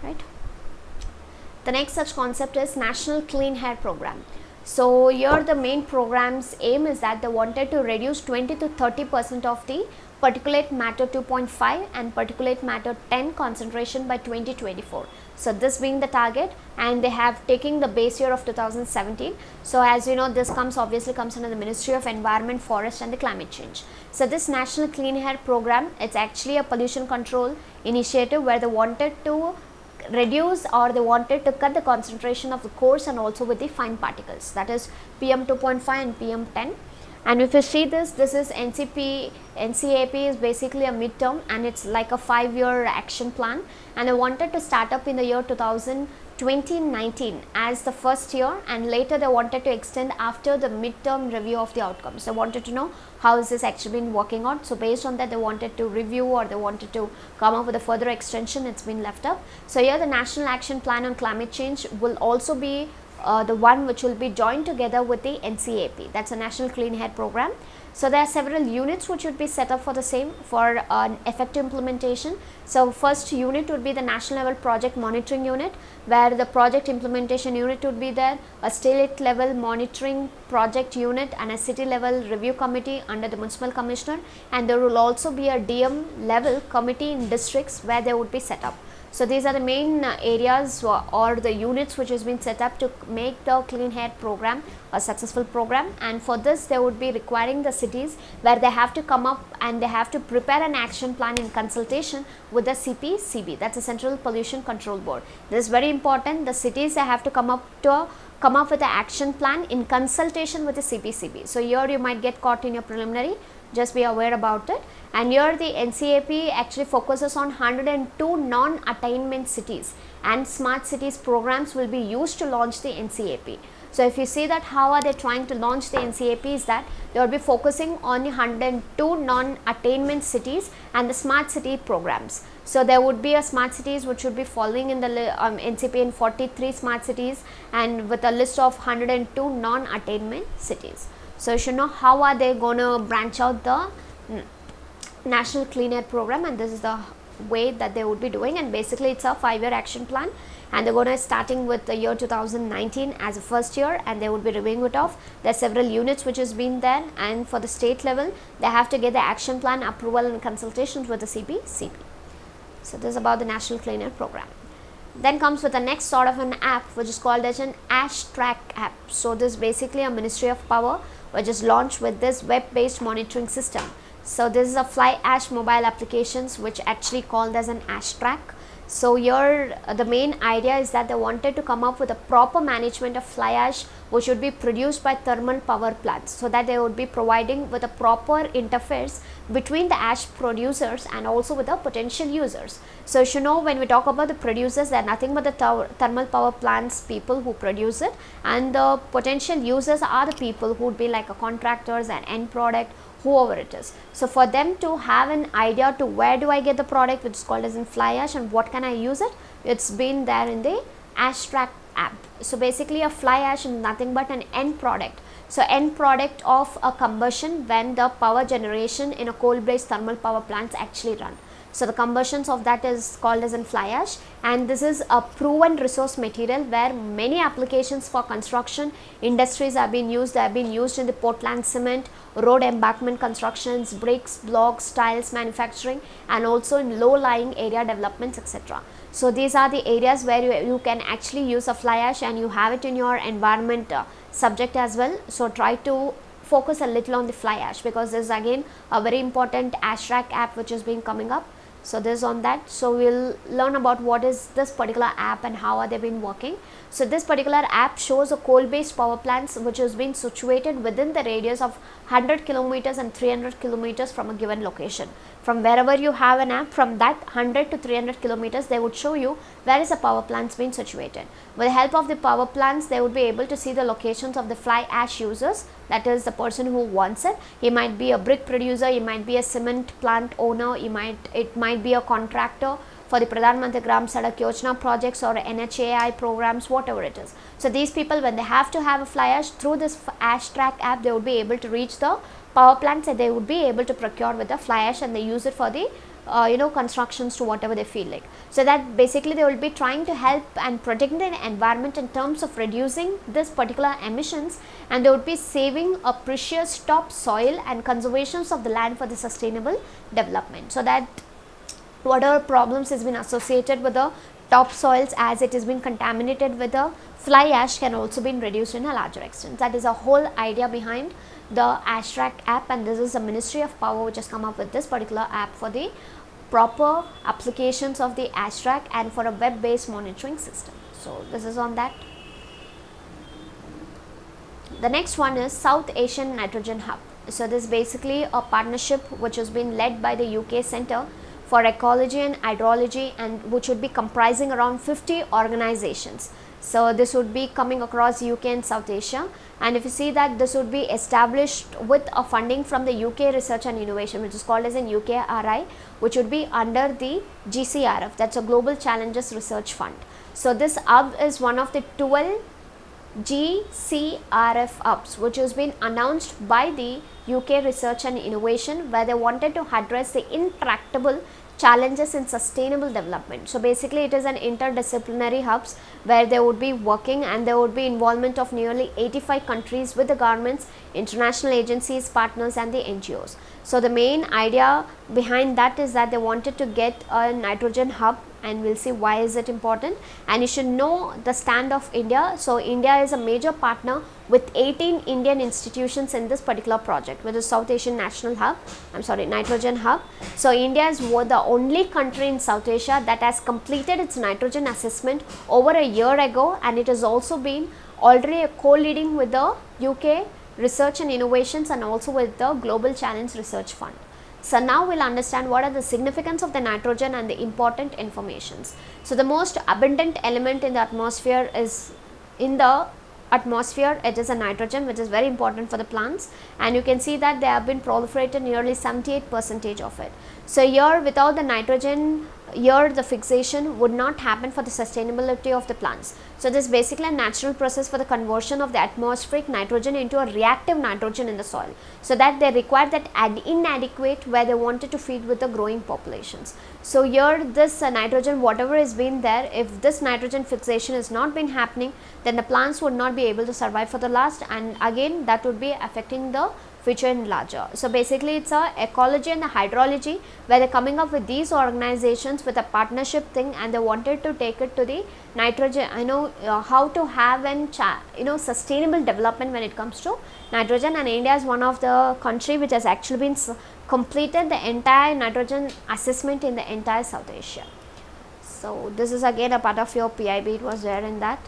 Right. The next such concept is National Clean Air Program. So here the main program's aim is that they wanted to reduce 20 to 30% of the particulate matter 2.5 and particulate matter 10 concentration by 2024. So this being the target, and they have taken the base year of 2017. So as you know, this obviously comes under the Ministry of Environment, Forest and the Climate Change. So this National Clean Air Program, it's actually a pollution control initiative where they wanted to reduce, or they wanted to cut the concentration of the coarse and also with the fine particles, that is PM 2.5 and PM 10. And if you see this is NCAP is basically a midterm, and it's like a 5-year action plan, and they wanted to start up in the year 2019 as the first year, and later they wanted to extend after the midterm review of the outcomes. They wanted to know how is this actually been working out. So based on that, they wanted to review, or they wanted to come up with a further extension. It's been left up. So here the National Action Plan on Climate Change will also be the one which will be joined together with the NCAP, that's a National Clean Air Program. So there are several units which would be set up for the same, for an effective implementation. So first unit would be the national level project monitoring unit, where the project implementation unit would be there, a state level monitoring project unit, and a city level review committee under the municipal commissioner, and there will also be a DM level committee in districts where they would be set up. So these are the main areas or the units which has been set up to make the clean air program a successful program. And for this, they would be requiring the cities where they have to come up and they have to prepare an action plan in consultation with the CPCB, that's a Central Pollution Control Board. This is very important. The cities, they have to come up with an action plan in consultation with the CPCB. So here you might get caught in your preliminary just be aware about it. And here the NCAP actually focuses on 102 non-attainment cities, and smart cities programs will be used to launch the NCAP. So if you see that how are they trying to launch the NCAP is that they will be focusing on 102 non-attainment cities and the smart city programs. So there would be a smart cities which would be following in the NCAP in 43 smart cities and with a list of 102 non-attainment cities. So you should know how are they going to branch out the National Clean Air Program, and this is the way that they would be doing. And basically it's a 5-year action plan, and they're going to starting with the year 2019 as a first year, and they would be reviewing it off. There are several units which has been there, and for the state level they have to get the action plan approval and consultations with the CP. So this is about the National Clean Air Program. Then comes with the next sort of an app which is called as an Ash Track app. So this is basically a Ministry of Power which is launched with this web based monitoring system. So this is a fly ash mobile applications which actually called as an ash track. So here the main idea is that they wanted to come up with a proper management of fly ash which would be produced by thermal power plants, so that they would be providing with a proper interface between the ash producers and also with the potential users. So you should know when we talk about the producers, they are nothing but the thermal power plants people who produce it, and the potential users are the people who would be like a contractors and end product, whoever it is. So for them to have an idea to where do I get the product which is called as in fly ash and what can I use it, it's been there in the Ash Track app. So basically a fly ash is nothing but an end product. So end product of a combustion when the power generation in a coal based thermal power plants actually run. So the combustions of that is called as in fly ash, and this is a proven resource material where many applications for construction industries have been used. They have been used in the Portland cement, road embankment constructions, bricks, blocks, tiles manufacturing, and also in low lying area developments, etc. So these are the areas where you can actually use a fly ash, and you have it in your environment subject as well. So try to focus a little on the fly ash, because this is again a very important Ash Track app which is being coming up. So this is on that. So we'll learn about what is this particular app and how are they been working. So this particular app shows a coal based power plants which has been situated within the radius of 100 kilometers and 300 kilometers from a given location. From wherever you have an app, from that 100 to 300 kilometers, they would show you where is the power plants being situated. With the help of the power plants, they would be able to see the locations of the fly ash users, that is the person who wants it. He might be a brick producer, he might be a cement plant owner, it might be a contractor for the Pradhan Mantri Gram Sadak Yojana projects or NHAI programs, whatever it is. So these people, when they have to have a fly ash, through this Ash Track app, they would be able to reach the power plants and they would be able to procure with the fly ash, and they use it for the constructions to whatever they feel like. So that basically they will be trying to help and protect the environment in terms of reducing this particular emissions, and they would be saving a precious top soil and conservations of the land for the sustainable development, so that whatever problems has been associated with the top soils as it has been contaminated with the fly ash can also be reduced in a larger extent. That is a whole idea behind the Ash Track app, and this is the Ministry of Power which has come up with this particular app for the proper applications of the Ash Track and for a web based monitoring system. So this is on that. The next one is South Asian Nitrogen Hub. So this is basically a partnership which has been led by the UK Centre for Ecology and Hydrology, and which would be comprising around 50 organizations. So this would be coming across UK and South Asia, and if you see that this would be established with a funding from the UK Research and Innovation, which is called as an UKRI, which would be under the GCRF, that's a Global Challenges Research Fund. So this hub is one of the 12 GCRF hubs which has been announced by the UK Research and Innovation, where they wanted to address the intractable challenges in sustainable development. So basically it is an interdisciplinary hubs where they would be working, and there would be involvement of nearly 85 countries with the governments, international agencies, partners and the NGOs. So the main idea behind that is that they wanted to get a nitrogen hub, and we'll see why is it important. And you should know the stand of India. So India is a major partner with 18 Indian institutions in this particular project, with the South Asian National Hub, Nitrogen Hub. So India is the only country in South Asia that has completed its nitrogen assessment over a year ago, and it has also been already co-leading with the UK Research and Innovations and also with the Global Challenge Research Fund. So now we'll understand what are the significance of the nitrogen and the important informations. So the most abundant element in the atmosphere is in the atmosphere, it is a nitrogen, which is very important for the plants, and you can see that they have been proliferated nearly 78% of it. So here without the nitrogen, here the fixation would not happen for the sustainability of the plants. So this is basically a natural process for the conversion of the atmospheric nitrogen into a reactive nitrogen in the soil, so that they require that inadequate where they wanted to feed with the growing populations. So here this nitrogen, whatever is been there, if this nitrogen fixation is not been happening, then the plants would not be able to survive for the last, and again that would be affecting the future in larger. So basically it's a ecology and the hydrology where they're coming up with these organizations with a partnership thing, and they wanted to take it to the nitrogen, how to have an sustainable development when it comes to nitrogen. And India is one of the country which has actually been completed the entire nitrogen assessment in the entire South Asia. So this is again a part of your PIB, it was there in that.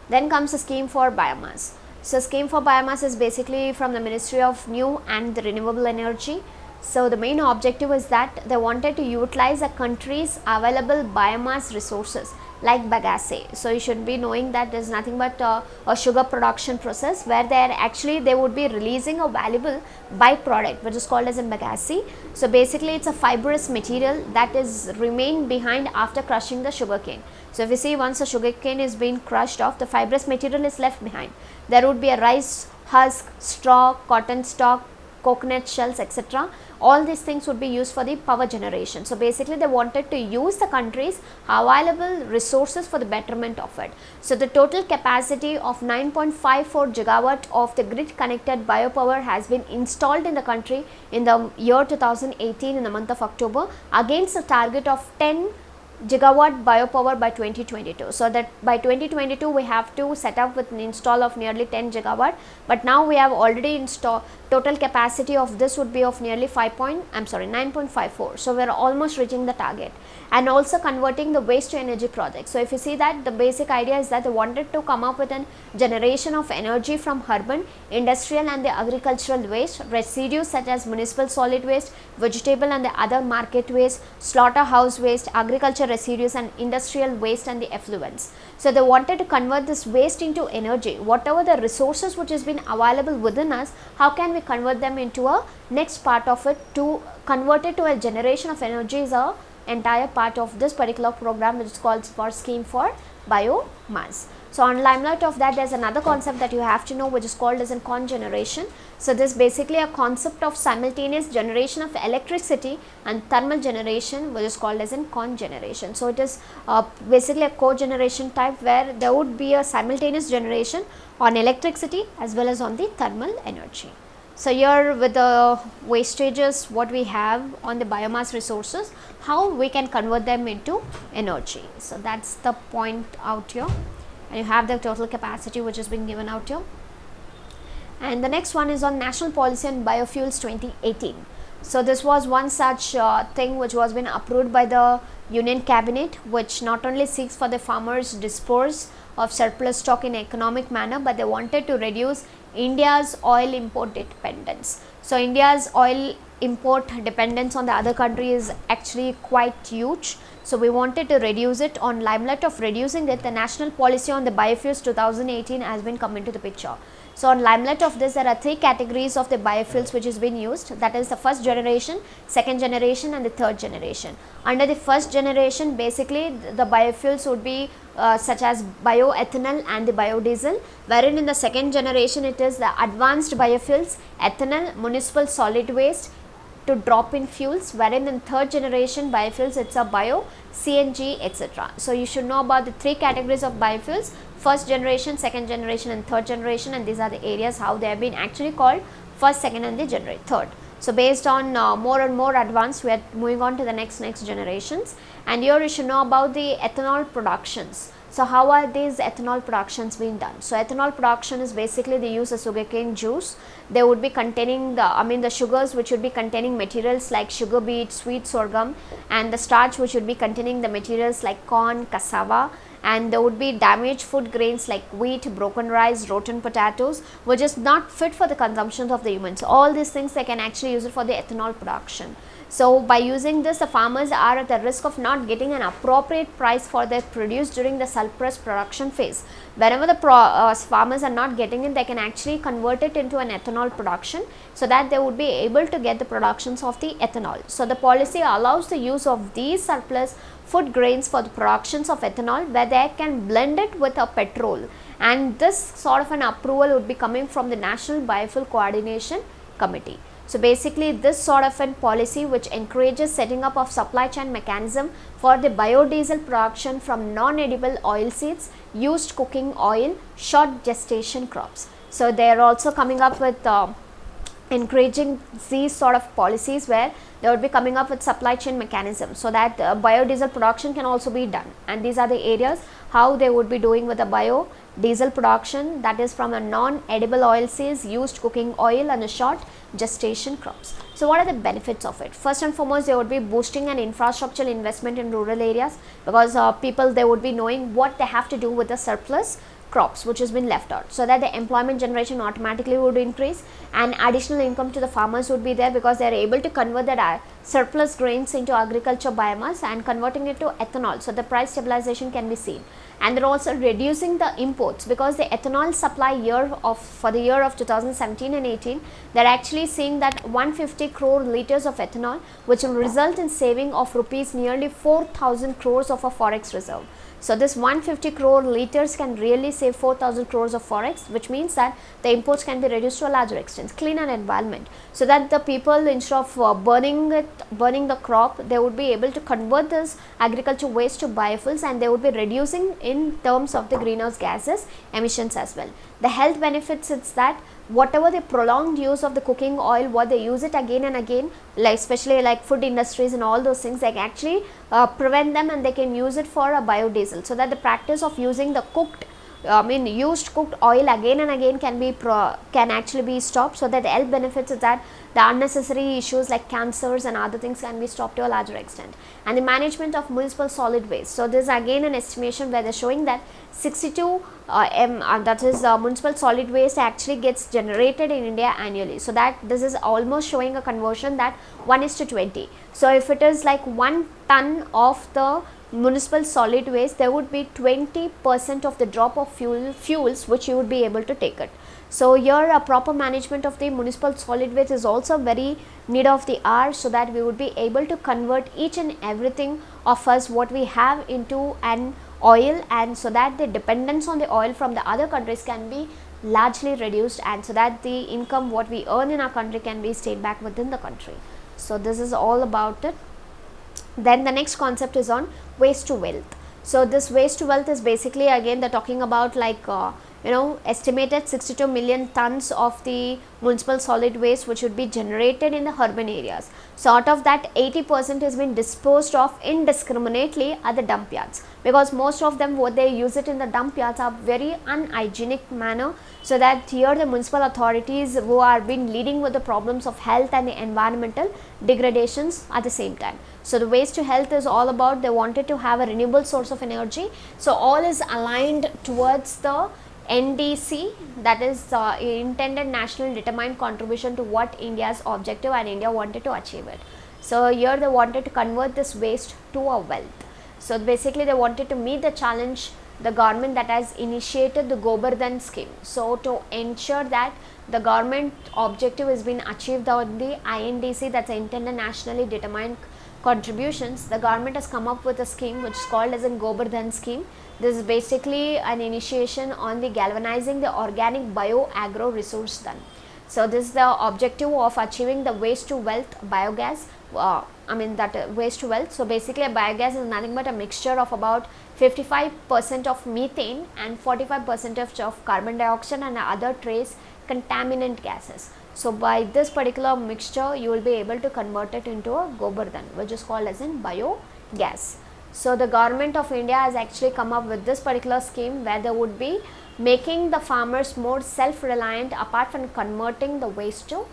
Then comes a scheme for biomass. So scheme for biomass is basically from the Ministry of New and the Renewable Energy. So the main objective is that they wanted to utilize a country's available biomass resources like bagasse. So you should be knowing that there is nothing but a sugar production process where they would be releasing a valuable byproduct which is called as a bagasse. So basically it's a fibrous material that is remain behind after crushing the sugarcane. So if you see, once the sugarcane is being crushed off, the fibrous material is left behind. There would be a rice husk, straw, cotton stalk, coconut shells, etc. All these things would be used for the power generation. So basically they wanted to use the country's available resources for the betterment of it. So the total capacity of 9.54 gigawatt of the grid connected biopower has been installed in the country in the year 2018 in the month of October, against a target of 10 gigawatt biopower by 2022. So that by 2022 we have to set up with an install of nearly 10 gigawatt, but now we have already installed. Total capacity of this would be of nearly 9.54. So we are almost reaching the target. And also converting the waste to energy project. So if you see that, the basic idea is that they wanted to come up with a generation of energy from urban, industrial and the agricultural waste, residues such as municipal solid waste, vegetable and the other market waste, slaughterhouse waste, agriculture residues and industrial waste and the effluents. So they wanted to convert this waste into energy. Whatever the resources which has been available within us, how can we convert them into a next part of it to convert it to a generation of energy is a entire part of this particular program, which is called for scheme for biomass. So on limelight of that, there is another concept that you have to know, which is called as a congeneration. So this is basically a concept of simultaneous generation of electricity and thermal generation, which is called as in congeneration. So it is basically a cogeneration type where there would be a simultaneous generation on electricity as well as on the thermal energy. So here with the wastages what we have on the biomass resources, how we can convert them into energy. So that's the point out here, and you have the total capacity which has been given out here. And the next one is on National Policy on Biofuels 2018. So this was one such thing which was been approved by the Union Cabinet, which not only seeks for the farmers dispose of surplus stock in economic manner, but they wanted to reduce India's oil import dependence. So India's oil import dependence on the other country is actually quite huge. So we wanted to reduce it. On limelight of reducing it, the National Policy on the Biofuels 2018 has been come into the picture. So on limelight of this, there are three categories of the biofuels which is being used, that is the first generation, second generation and the third generation. Under the first generation, basically the biofuels would be such as bioethanol and the biodiesel, wherein in the second generation it is the advanced biofuels, ethanol, municipal solid waste to drop in fuels, wherein in third generation biofuels it's a bio, CNG, etc. So you should know about the three categories of biofuels: first generation, second generation and third generation, and these are the areas how they have been actually called first, second and the third. So based on more and more advanced, we are moving on to the next generations. And here you should know about the ethanol productions. So how are these ethanol productions being done? So ethanol production is basically they use a sugarcane juice. They would be containing the sugars which would be containing materials like sugar beet, sweet sorghum, and the starch which would be containing the materials like corn, cassava, and there would be damaged food grains like wheat, broken rice, rotten potatoes, which is not fit for the consumption of the humans. All these things they can actually use it for the ethanol production. So by using this, the farmers are at the risk of not getting an appropriate price for their produce during the surplus production phase. Whenever the farmers are not getting it, they can actually convert it into an ethanol production, so that they would be able to get the productions of the ethanol. So the policy allows the use of these surplus food grains for the productions of ethanol, where they can blend it with a petrol, and this sort of an approval would be coming from the National Biofuel Coordination Committee. So basically this sort of a policy which encourages setting up of supply chain mechanism for the biodiesel production from non-edible oil seeds, used cooking oil, short gestation crops. So they are also coming up with encouraging these sort of policies where they would be coming up with supply chain mechanisms, so that biodiesel production can also be done. And these are the areas how they would be doing with the biodiesel production, that is from a non-edible oil seeds, used cooking oil and a short gestation crops. So what are the benefits of it? First and foremost, they would be boosting an infrastructural investment in rural areas, because people, they would be knowing what they have to do with the surplus crops which has been left out, so that the employment generation automatically would increase, and additional income to the farmers would be there, because they are able to convert that surplus grains into agriculture biomass and converting it to ethanol, so the price stabilization can be seen. And they're also reducing the imports, because the ethanol supply for the year of 2017 and 18, they're actually seeing that 150 crore liters of ethanol, which will result in saving of rupees nearly 4,000 crores of a forex reserve. So this 150 crore liters can really save 4,000 crores of forex, which means that the imports can be reduced to a larger extent, clean an environment, so that the people, instead of burning the crop, they would be able to convert this agriculture waste to biofuels, and they would be reducing in terms of the greenhouse gases emissions as well. The health benefits is that whatever the prolonged use of the cooking oil, what they use it again and again, like especially like food industries and all those things, they can actually prevent them, and they can use it for a biodiesel, so that the practice of using the used cooked oil again and again can actually be stopped, so that the health benefits is that the unnecessary issues like cancers and other things can be stopped to a larger extent. And the management of municipal solid waste. So this is again an estimation where they're showing that 62 that is municipal solid waste actually gets generated in India annually. So that this is almost showing a conversion that 1:20. So if it is like 1 ton of the municipal solid waste, there would be 20% of the drop of fuels which you would be able to take it. So here a proper management of the municipal solid waste is also very need of the hour, so that we would be able to convert each and everything of us what we have into an oil, and so that the dependence on the oil from the other countries can be largely reduced, and so that the income what we earn in our country can be stayed back within the country. So this is all about it. Then the next concept is on waste to wealth. So this waste to wealth is basically again they're talking about like estimated 62 million tons of the municipal solid waste which would be generated in the urban areas. So out of that 80% has been disposed of indiscriminately at the dump yards, because most of them what they use it in the dump yards are very unhygienic manner, so that here the municipal authorities who are been leading with the problems of health and the environmental degradations at the same time. So the waste to health is all about they wanted to have a renewable source of energy. So all is aligned towards the NDC, that is intended national determined contribution to what India's objective, and India wanted to achieve it. So here they wanted to convert this waste to a wealth. So basically they wanted to meet the challenge the government that has initiated the Govardhan scheme. So to ensure that the government objective has been achieved on the INDC, that's intended nationally determined contributions, the government has come up with a scheme which is called as a Govardhan scheme. This is basically an initiation on the galvanizing the organic bio-agro resource done. So this is the objective of achieving the waste to wealth biogas, waste to wealth. So basically a biogas is nothing but a mixture of about 55% of methane and 45% of carbon dioxide and other trace contaminant gases. So by this particular mixture you will be able to convert it into a Govardhan, which is called as in biogas. So the government of India has actually come up with this particular scheme where they would be making the farmers more self-reliant apart from converting the waste to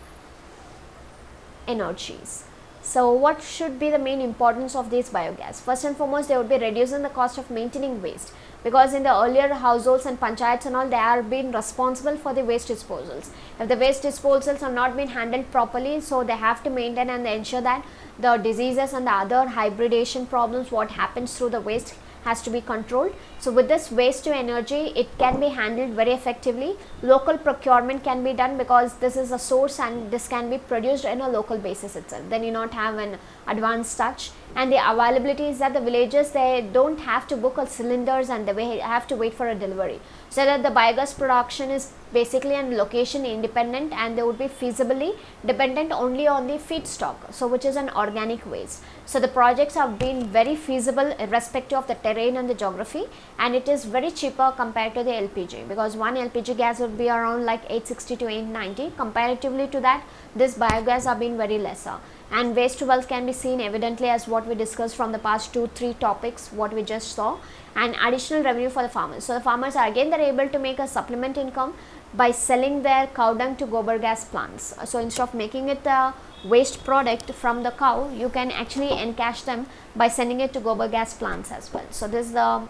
energies. So what should be the main importance of this biogas? First and foremost, they would be reducing the cost of maintaining waste. because in the earlier households and panchayats and all, they are being responsible for the waste disposals. If the waste disposals are not being handled properly, so they have to maintain and ensure that the diseases and the other hybridation problems what happens through the waste has to be controlled. So with this waste to energy, it can be handled very effectively. Local procurement can be done because this is a source and this can be produced in a local basis itself. Then you not have an advanced touch, and the availability is that the villages, they don't have to book a cylinders and they have to wait for a delivery. So that the biogas production is basically an location independent, and they would be feasibly dependent only on the feedstock, so which is an organic waste. So the projects have been very feasible irrespective of the terrain and the geography, and it is very cheaper compared to the LPG, because one LPG gas would be around like 860 to 890. Comparatively to that, this biogas have been very lesser. And waste to wealth can be seen evidently as what we discussed from the past 2-3 topics what we just saw, and additional revenue for the farmers. So the farmers are again, they're able to make a supplement income by selling their cow dung to gobar gas plants. So instead of making it a waste product from the cow, you can actually encash them by sending it to gobar gas plants as well. So this is the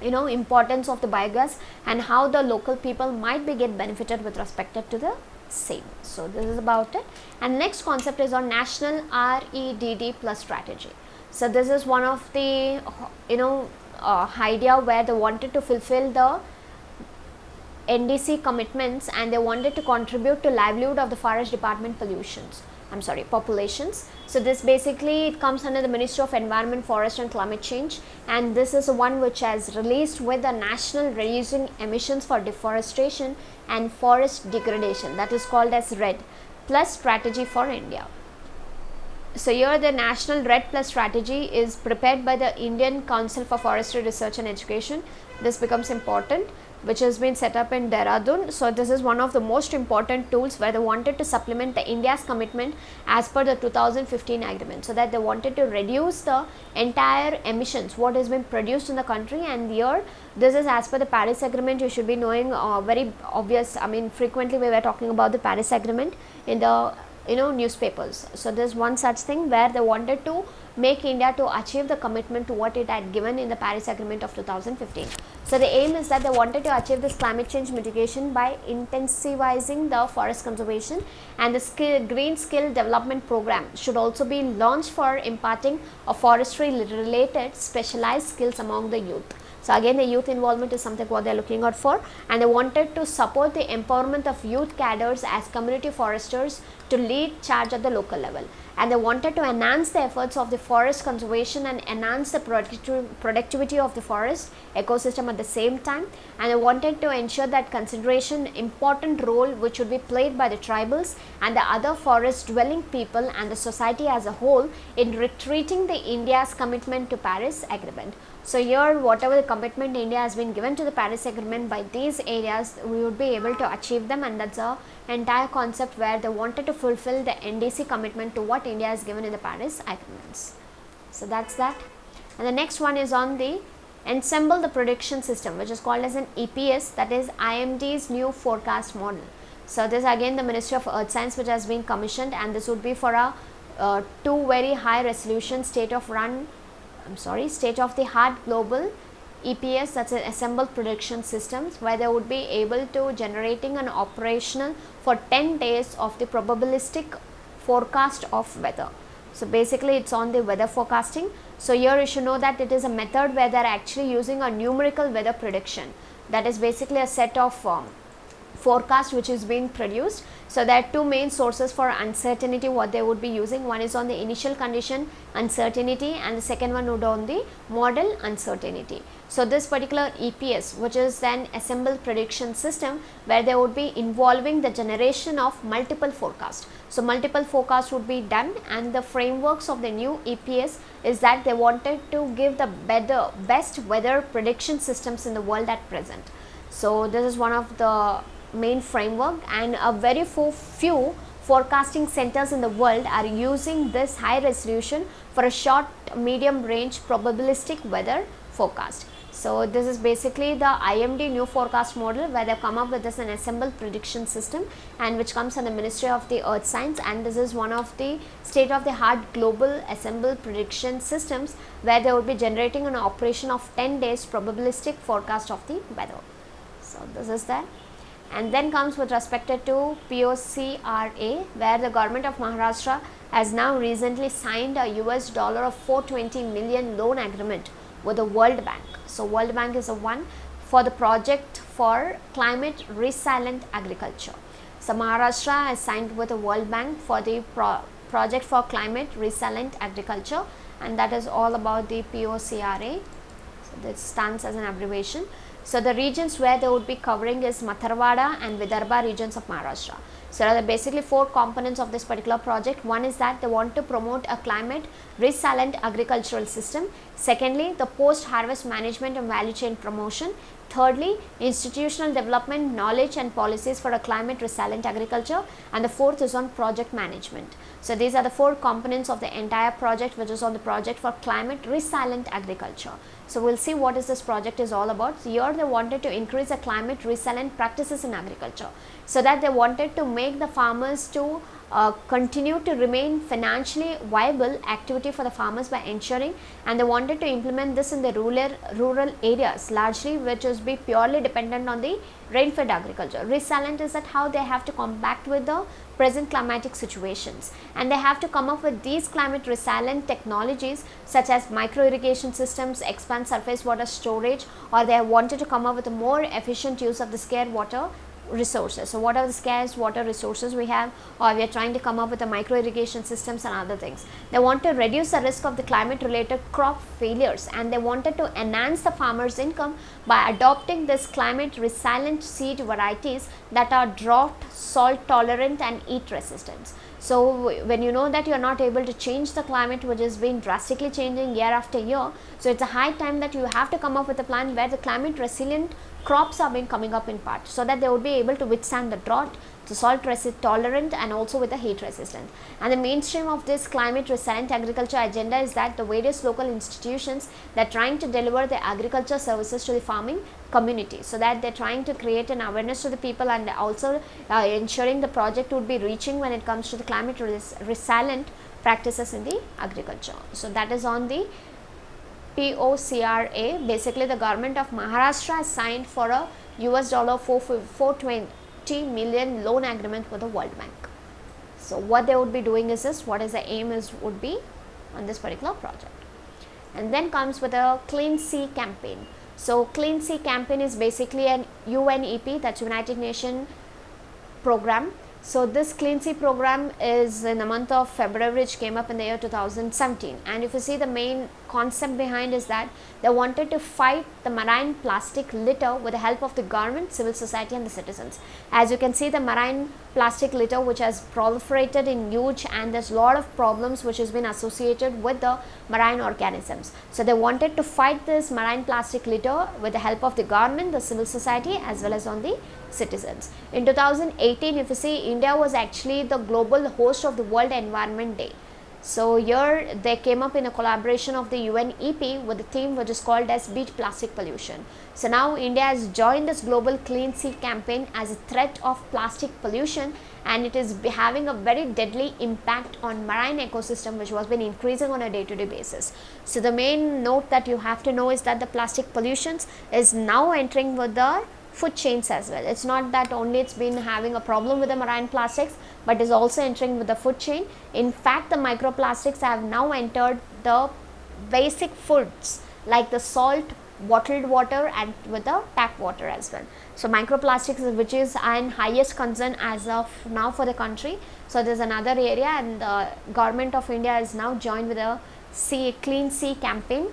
importance of the biogas and how the local people might be get benefited with respect to the same. So this is about it. And next concept is on national REDD plus strategy. So this is one of the idea where they wanted to fulfill the NDC commitments, and they wanted to contribute to livelihood of the forest department populations. So this basically it comes under the Ministry of Environment, Forest and Climate Change, and this is one which has released with the national reducing emissions for deforestation and forest degradation, that is called as RED plus strategy for India. So here the national RED plus strategy is prepared by the Indian Council for Forestry Research and Education. This becomes important, which has been set up in Dehradun. So this is one of the most important tools where they wanted to supplement the India's commitment as per the 2015 agreement, so that they wanted to reduce the entire emissions what has been produced in the country. And here this is as per the Paris agreement. You should be knowing very obvious, frequently we were talking about the Paris agreement in the newspapers. So there's one such thing where they wanted to make India to achieve the commitment to what it had given in the Paris agreement of 2015. So the aim is that they wanted to achieve this climate change mitigation by intensifying the forest conservation, and the green skill development program should also be launched for imparting a forestry related specialized skills among the youth. So again, the youth involvement is something what they are looking out for, and they wanted to support the empowerment of youth cadres as community foresters to lead charge at the local level. And they wanted to enhance the efforts of the forest conservation and enhance the productivity of the forest ecosystem at the same time. And they wanted to ensure that consideration important role which would be played by the tribals and the other forest dwelling people and the society as a whole in retreating the India's commitment to Paris agreement. So here whatever the commitment India has been given to the Paris agreement, by these areas we would be able to achieve them, and that's a entire concept where they wanted to fulfill the NDC commitment to what India has given in the Paris agreements. So that's that. And the next one is on the ensemble the prediction system, which is called as an EPS, that is IMD's new forecast model. So this again the Ministry of Earth Science which has been commissioned, and this would be for a two very high resolution state of the art global EPS, that's an assembled prediction systems, where they would be able to generating an operational for 10 days of the probabilistic forecast of weather. So basically it's on the weather forecasting. So here you should know that it is a method where they are actually using a numerical weather prediction, that is basically a set of forecast which is being produced. So there are two main sources for uncertainty what they would be using. One is on the initial condition uncertainty, and the second one would on the model uncertainty. So this particular EPS, which is an assembled prediction system, where they would be involving the generation of multiple forecasts. So multiple forecasts would be done, and the frameworks of the new EPS is that they wanted to give the best weather prediction systems in the world at present. So this is one of the main framework, and a very few forecasting centers in the world are using this high resolution for a short medium range probabilistic weather forecast. So this is basically the IMD new forecast model, where they have come up with this an assembled prediction system, and which comes from the Ministry of the Earth Science, and this is one of the state of the art global assembled prediction systems, where they would be generating an operation of 10 days probabilistic forecast of the weather. So this is that. And then comes with respect to POCRA, where the government of Maharashtra has now recently signed a US dollar of 420 million loan agreement with the World Bank. So World Bank is the one for the project for climate resilient agriculture. So Maharashtra has signed with the World Bank for the project for climate resilient agriculture, and that is all about the POCRA. So this stands as an abbreviation. So the regions where they would be covering is Matharwada and Vidarbha regions of Maharashtra. So there are basically 4 components of this particular project. One is that they want to promote a climate resilient agricultural system. Secondly, the post harvest management and value chain promotion. Thirdly, institutional development, knowledge and policies for a climate resilient agriculture, and the fourth is on project management. So these are the 4 components of the entire project, which is on the project for climate resilient agriculture. So we'll see what is this project is all about. So here they wanted to increase the climate resilient practices in agriculture, so that they wanted to make the farmers to continue to remain financially viable activity for the farmers by ensuring, and they wanted to implement this in the rural areas largely, which is be purely dependent on the rain-fed agriculture. Resilient is that how they have to compact with the present climatic situations, and they have to come up with these climate resilient technologies such as micro irrigation systems, expand surface water storage, or they wanted to come up with a more efficient use of the scarce water resources. So what are the scarce water resources we have, or we are trying to come up with the micro irrigation systems and other things. They want to reduce the risk of the climate related crop failures, and they wanted to enhance the farmers income by adopting this climate resilient seed varieties that are drought, salt tolerant and heat resistant. So when you know that you are not able to change the climate, which has been drastically changing year after year, so it's a high time that you have to come up with a plan where the climate resilient crops are being coming up in part, so that they would be able to withstand the drought, the salt tolerant and also with the heat resistant. And the mainstream of this climate resilient agriculture agenda is that the various local institutions that are trying to deliver the agriculture services to the farming community, so that they are trying to create an awareness to the people, and also ensuring the project would be reaching when it comes to the climate resilient practices in the agriculture. So that is on the POCRA. Basically the government of Maharashtra has signed for a US dollar 420 million loan agreement with the World Bank. So what they would be doing is this, what is the aim is would be on this particular project. And then comes with a Clean Sea campaign. So Clean Sea campaign is basically an UNEP, that's United Nations program. So this Clean Sea program is in the month of February, which came up in the year 2017, and if you see the main concept behind is that they wanted to fight the marine plastic litter with the help of the government, civil society and the citizens. As you can see, the marine plastic litter which has proliferated in huge, and there's a lot of problems which has been associated with the marine organisms. So they wanted to fight this marine plastic litter with the help of the government, the civil society as well as on the citizens. In 2018, if you see, India was actually the global host of the World Environment Day. So here they came up in a collaboration of the UNEP with the theme which is called as Beat Plastic Pollution. So now India has joined this global Clean Sea campaign as a threat of plastic pollution, and it is having a very deadly impact on marine ecosystem, which has been increasing on a day-to-day basis. So the main note that you have to know is that the plastic pollutions is now entering with the food chains as well. It's not that only it's been having a problem with the marine plastics, but is also entering with the food chain. In fact, the microplastics have now entered the basic foods like the salt, bottled water and with the tap water as well. So microplastics, which is an highest concern as of now for the country. So there's another area, and the government of India is now joined with a Clean Sea campaign,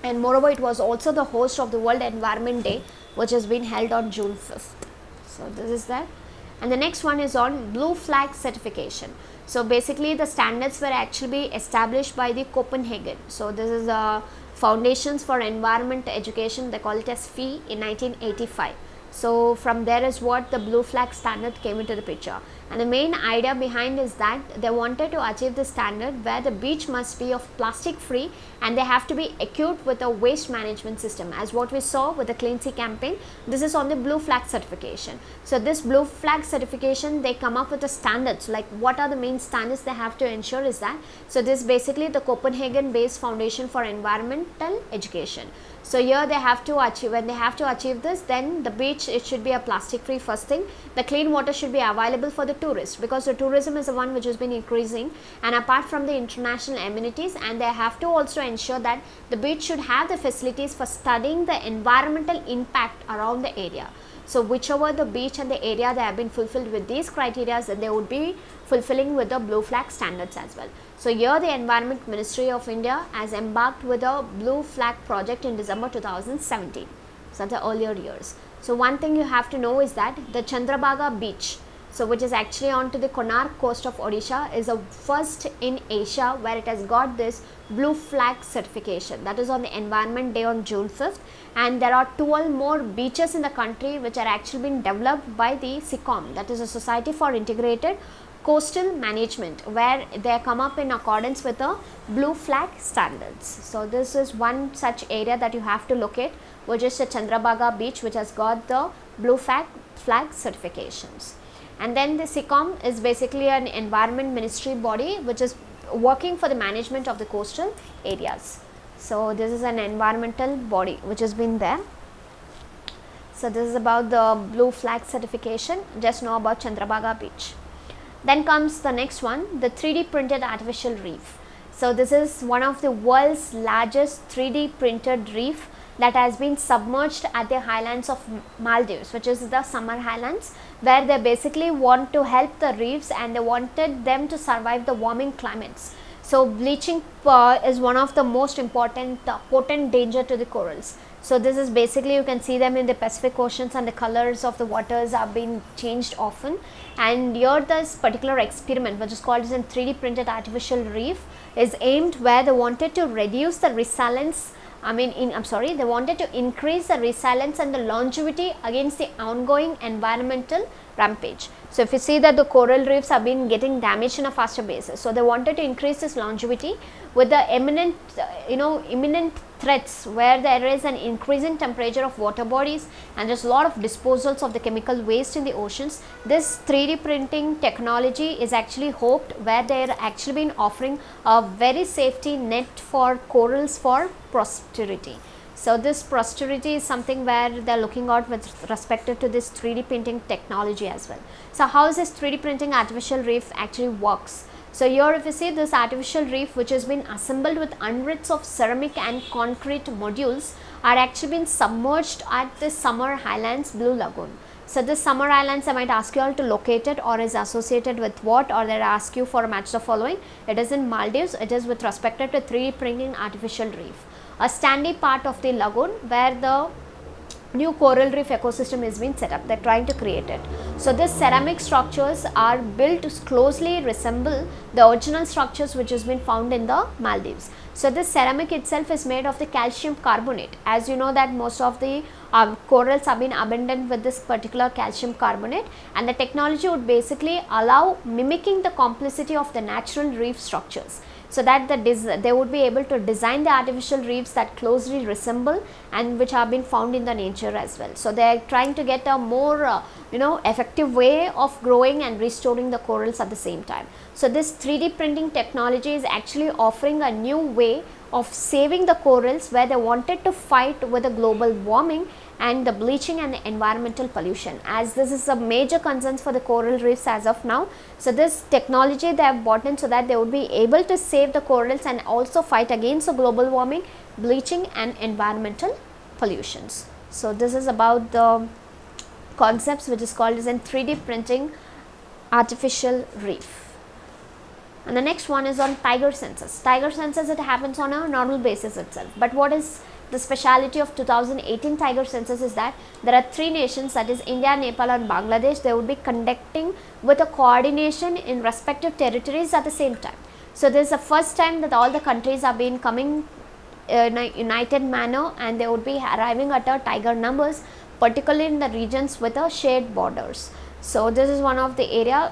and moreover it was also the host of the World Environment Day, which has been held on June 5th. So this is that. And the next one is on blue flag certification. So basically the standards were actually established by the Copenhagen. So this is the Foundations for Environment Education, they call it as FEE in 1985. So from there is what the blue flag standard came into the picture. And the main idea behind is that they wanted to achieve the standard where the beach must be of plastic free and they have to be equipped with a waste management system, as what we saw with the Clean Sea campaign. This is on the blue flag certification. So this blue flag certification, they come up with the standards, like what are the main standards they have to ensure is that. So this is basically the Copenhagen based foundation for environmental education. So here they have to achieve, when they have to achieve this, then the beach, it should be a plastic free first thing. The clean water should be available for the tourists, because the tourism is the one which has been increasing, and apart from the international amenities, and they have to also ensure that the beach should have the facilities for studying the environmental impact around the area. So whichever the beach and the area they have been fulfilled with these criteria, then they would be fulfilling with the blue flag standards as well. So here the Environment Ministry of India has embarked with a blue flag project in December 2017, so the earlier years. So one thing you have to know is that the Chandrabhaga beach, so which is actually onto the Konark coast of Odisha, is a first in Asia where it has got this blue flag certification. That is on the Environment Day on June 5th, and there are 12 more beaches in the country which are actually being developed by the SICOM, that is a Society for Integrated Coastal Management, where they come up in accordance with the blue flag standards. So this is one such area that you have to locate, which is the Chandrabhaga beach, which has got the blue flag certifications. And then the SICOM is basically an environment ministry body which is working for the management of the coastal areas. So this is an environmental body which has been there. So this is about the blue flag certification. Just know about Chandrabhaga beach. Then comes the next one, the 3D printed artificial reef. So this is one of the world's largest 3D printed reef that has been submerged at the highlands of Maldives, which is the summer highlands, where they basically want to help the reefs and they wanted them to survive the warming climates. So bleaching is one of the most important potent danger to the corals. So this is basically, you can see them in the Pacific Oceans, and the colors of the waters are being changed often. And here this particular experiment, which is called as a 3D printed artificial reef, is aimed where they wanted to reduce the resilience, they wanted to increase the resilience and the longevity against the ongoing environmental rampage. So if you see that the coral reefs have been getting damaged in a faster basis, so they wanted to increase this longevity with the imminent threats where there is an increasing temperature of water bodies and there's a lot of disposals of the chemical waste in the oceans. This 3D printing technology is actually hoped where they are actually been offering a very safety net for corals for posterity. So this posterity is something where they are looking out with respect to this 3D printing technology as well. So how is this 3D printing artificial reef actually works? So here if you see this artificial reef, which has been assembled with hundreds of ceramic and concrete modules, are actually been submerged at the Summer Highlands Blue Lagoon. So this Summer Highlands, I might ask you all to locate it, or is associated with what, or they ask you for a match the following. It is in Maldives. It is with respect to 3D printing artificial reef, a sandy part of the lagoon where the new coral reef ecosystem is being set up. They are trying to create it. So these ceramic structures are built to closely resemble the original structures which has been found in the Maldives. So this ceramic itself is made of the calcium carbonate. As you know that most of the corals have been abundant with this particular calcium carbonate, and the technology would basically allow mimicking the complexity of the natural reef structures, so that they would be able to design the artificial reefs that closely resemble and which have been found in the nature as well. So they are trying to get a more effective way of growing and restoring the corals at the same time. So this 3D printing technology is actually offering a new way of saving the corals, where they wanted to fight with the global warming and the bleaching and the environmental pollution, as this is a major concern for the coral reefs as of now. So this technology they have brought in so that they would be able to save the corals and also fight against the global warming, bleaching and environmental pollutions. So this is about the concepts which is called as in 3D printing artificial reef. And the next one is on tiger census. Tiger census, it happens on a normal basis itself, but what is the speciality of 2018 tiger census is that there are 3 nations, that is India, Nepal and Bangladesh. They would be conducting with a coordination in respective territories at the same time. So this is the first time that all the countries have been coming in a united manner, and they would be arriving at a tiger numbers particularly in the regions with a shared borders. So this is one of the area.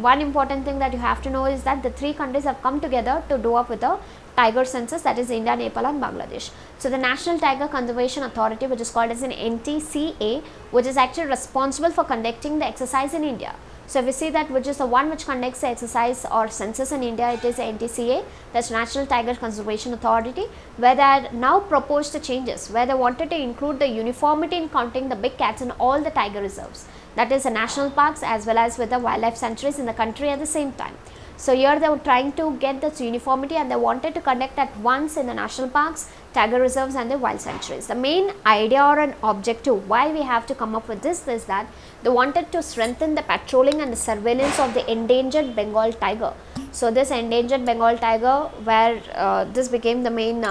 One important thing that you have to know is that the three countries have come together to do up with a tiger census, that is India, Nepal and Bangladesh. So the National Tiger Conservation Authority, which is called as an NTCA, which is actually responsible for conducting the exercise in India. So if we see that which is the one which conducts the exercise or census in India, it is the NTCA, that's National Tiger Conservation Authority, where they are now proposed the changes, where they wanted to include the uniformity in counting the big cats in all the tiger reserves, that is the national parks as well as with the wildlife sanctuaries in the country at the same time. So here they were trying to get this uniformity and they wanted to conduct at once in the national parks, tiger reserves and the wild sanctuaries. The main idea or an objective why we have to come up with this is that they wanted to strengthen the patrolling and the surveillance of the endangered Bengal tiger. So this endangered Bengal tiger, where this became the main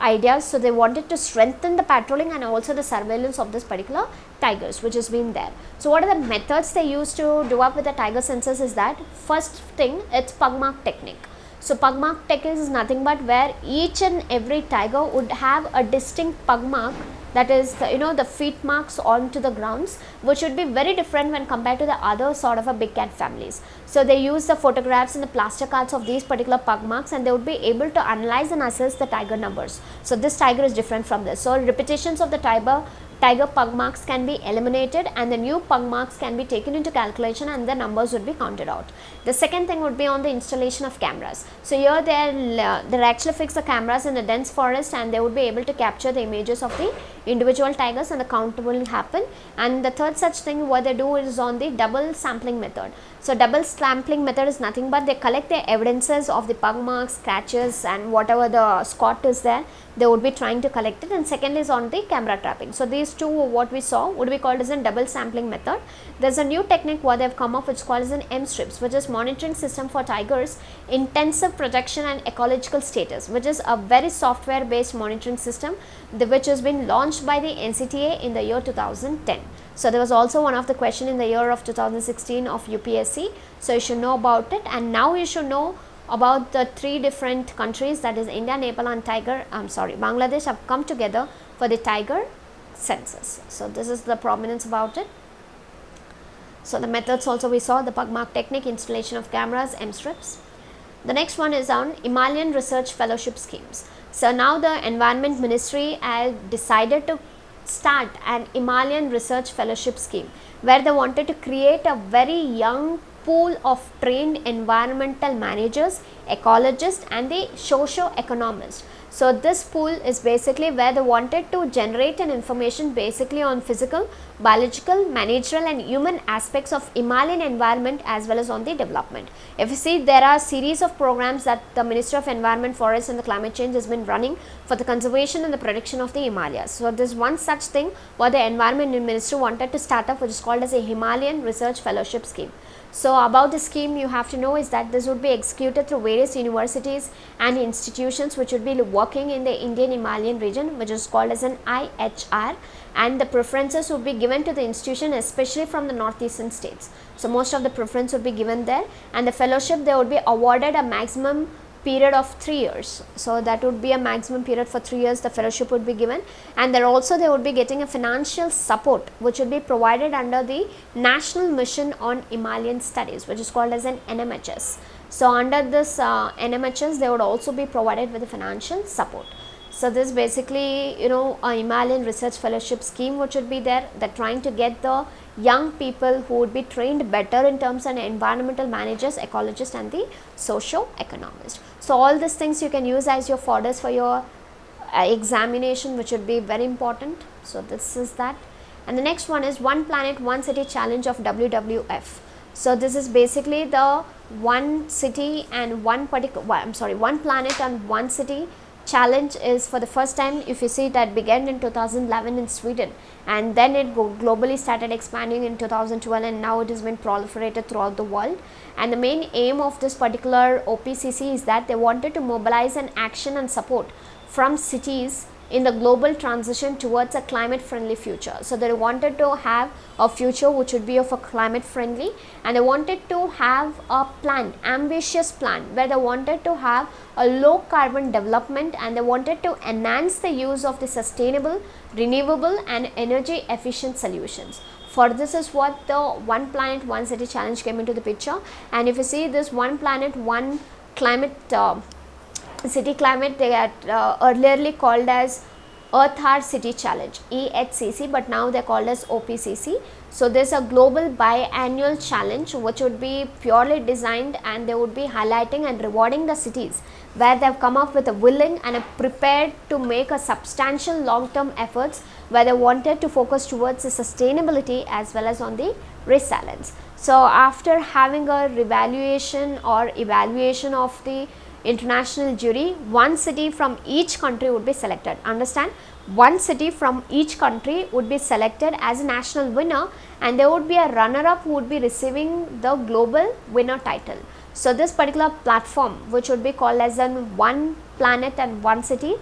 ideas. So they wanted to strengthen the patrolling and also the surveillance of this particular tigers which has been there. So what are the methods they use to do up with the tiger census is that first thing, it's pug mark technique. So pug mark technique is nothing but where each and every tiger would have a distinct pug mark, that is the, the feet marks onto the grounds, which would be very different when compared to the other sort of a big cat families. So they use the photographs and the plaster cards of these particular pug marks and they would be able to analyze and assess the tiger numbers. So this tiger is different from this. So repetitions of the tiger pug marks can be eliminated and the new pug marks can be taken into calculation and the numbers would be counted out. The second thing would be on the installation of cameras. So here they'll actually fix the cameras in the dense forest and they would be able to capture the images of the individual tigers and the count will happen. And the third such thing what they do is on the double sampling method. So double sampling method is nothing but they collect the evidences of the pug marks, scratches and whatever the spot is there, they would be trying to collect it. And second is on the camera trapping. So these two what we saw would be called as a double sampling method. There's a new technique what they have come up which is called as an M strips, which is monitoring system for tigers intensive protection and ecological status, which is a very software based monitoring system which has been launched by the NCTA in the year 2010. So there was also one of the question in the year of 2016 of UPSC. So you should know about it, and now you should know about the three different countries, that is India, Nepal and Bangladesh have come together for the tiger census. So this is the prominence about it. So the methods also we saw, the pug mark technique, installation of cameras, M strips. The next one is on Himalayan research fellowship schemes. So now the Environment Ministry has decided to start an Himalayan research fellowship scheme where they wanted to create a very young pool of trained environmental managers, ecologists and the socio-economists. So this pool is basically where they wanted to generate an information basically on physical, biological, managerial and human aspects of Himalayan environment as well as on the development. If you see, there are series of programs that the Ministry of Environment, Forest and the Climate Change has been running for the conservation and the protection of the Himalayas. So this one such thing what the Environment Ministry wanted to start up, which is called as a Himalayan Research Fellowship Scheme. So about the scheme you have to know is that this would be executed through various universities and institutions which would be working in the Indian Himalayan region, which is called as an IHR, and the preferences would be given to the institution especially from the northeastern states. So most of the preference would be given there, and the fellowship they would be awarded a maximum period of 3 years. So that would be a maximum period for 3 years the fellowship would be given, and there also they would be getting a financial support which would be provided under the National Mission on Himalayan Studies, which is called as an NMHS. So under this NMHS they would also be provided with the financial support. So this basically a Himalayan research fellowship scheme which would be there. They're trying to get the young people who would be trained better in terms of environmental managers, ecologists and the socio-economists. So all these things you can use as your fodders for your examination, which would be very important. So this is that. And the next one is One Planet One City Challenge of WWF. So this is basically the one city and one planet and one city challenge is for the first time. If you see, that began in 2011 in Sweden, and then it globally started expanding in 2012, and now it has been proliferated throughout the world. And the main aim of this particular OPCC is that they wanted to mobilize an action and support from cities in the global transition towards a climate friendly future. So they wanted to have a future which would be of a climate friendly, and they wanted to have a plan, ambitious plan, where they wanted to have a low carbon development, and they wanted to enhance the use of the sustainable, renewable and energy efficient solutions. For this is what the one planet one city challenge came into the picture. And if you see this one planet one climate city climate, they are earlierly called as Earth Hour City Challenge, EHCC, but now they are called as OPCC. So there is a global biannual challenge which would be purely designed, and they would be highlighting and rewarding the cities where they have come up with a willing and a prepared to make a substantial long term efforts, where they wanted to focus towards the sustainability as well as on the resilience. So after having a revaluation or evaluation of the international jury, one city from each country would be selected. Understand, one city from each country would be selected as a national winner, and there would be a runner up who would be receiving the global winner title. So this particular platform, which would be called as an one planet and one city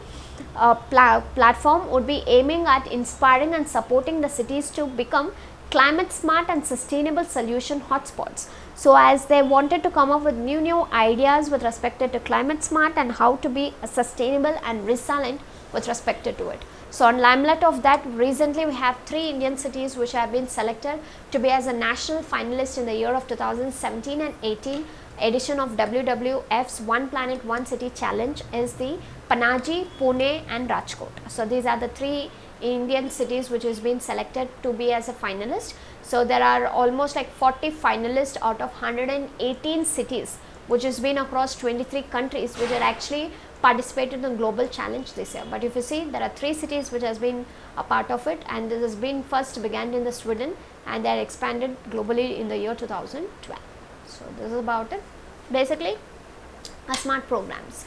platform, would be aiming at inspiring and supporting the cities to become climate smart and sustainable solution hotspots. So as they wanted to come up with new ideas with respect to climate smart and how to be sustainable and resilient with respect to it. So on limelight of that, recently we have 3 Indian cities which have been selected to be as a national finalist in the year of 2017 and 18 edition of WWF's One Planet One City Challenge is the Panaji, Pune and Rajkot. So these are the 3 Indian cities which has been selected to be as a finalist. So there are almost like 40 finalists out of 118 cities which has been across 23 countries which are actually participated in global challenge this year. But if you see, there are 3 cities which has been a part of it, and this has been first began in the Sweden and they are expanded globally in the year 2012. So this is about it, basically a smart programs.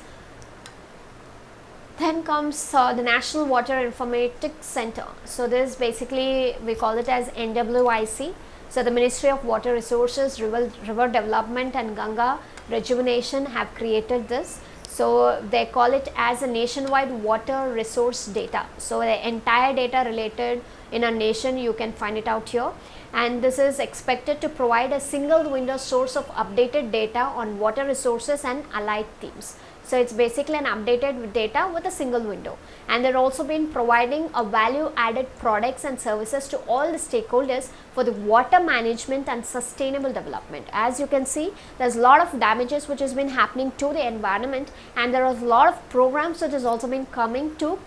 Then comes the National Water Informatics Center. So this basically we call it as NWIC. So the Ministry of Water Resources, River Development and Ganga Rejuvenation have created this. So they call it as a nationwide water resource data. So the entire data related in a nation, you can find it out here. And this is expected to provide a single window source of updated data on water resources and allied themes. So it's basically an updated data with a single window, and they're also been providing a value added products and services to all the stakeholders for the water management and sustainable development. As you can see, there's a lot of damages which has been happening to the environment, and there are a lot of programs which has also been coming to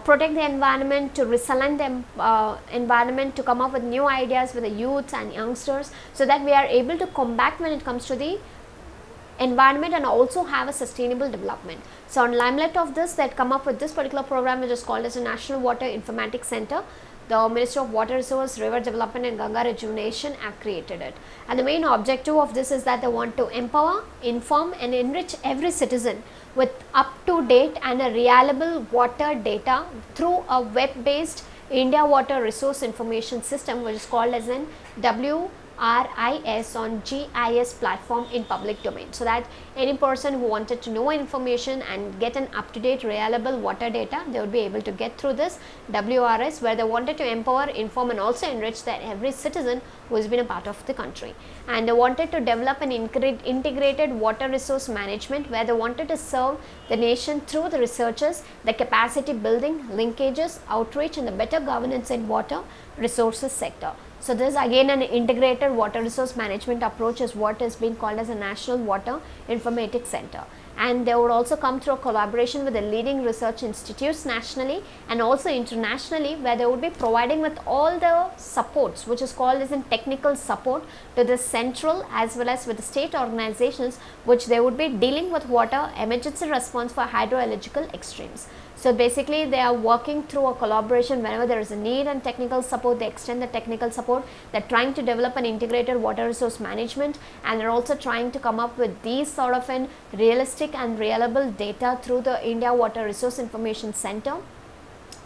protect the environment, to resilient the environment, to come up with new ideas with the youths and youngsters, so that we are able to combat when it comes to the environment and also have a sustainable development. So on limelight of this, that come up with this particular program which is called as a National Water Informatics Center. The Ministry of Water Resource, River Development and Ganga Rejuvenation have created it. And the main objective of this is that they want to empower, inform and enrich every citizen with up to date and a reliable water data through a web based India Water Resource Information System, which is called as an WRIS on GIS platform in public domain, so that any person who wanted to know information and get an up-to-date reliable water data, they would be able to get through this WRS, where they wanted to empower, inform and also enrich that every citizen who has been a part of the country. And they wanted to develop an integrated water resource management, where they wanted to serve the nation through the researches, the capacity building, linkages, outreach and the better governance in water resources sector. So this is again an integrated water resource management approach is what is being called as a National Water Informatics Center. And they would also come through a collaboration with the leading research institutes nationally and also internationally, where they would be providing with all the supports which is called as in technical support to the central as well as with the state organizations, which they would be dealing with water emergency response for hydrological extremes. So basically they are working through a collaboration. Whenever there is a need and technical support, they extend the technical support. They are trying to develop an integrated water resource management, and they are also trying to come up with these sort of an realistic and reliable data through the India Water Resource Information Center.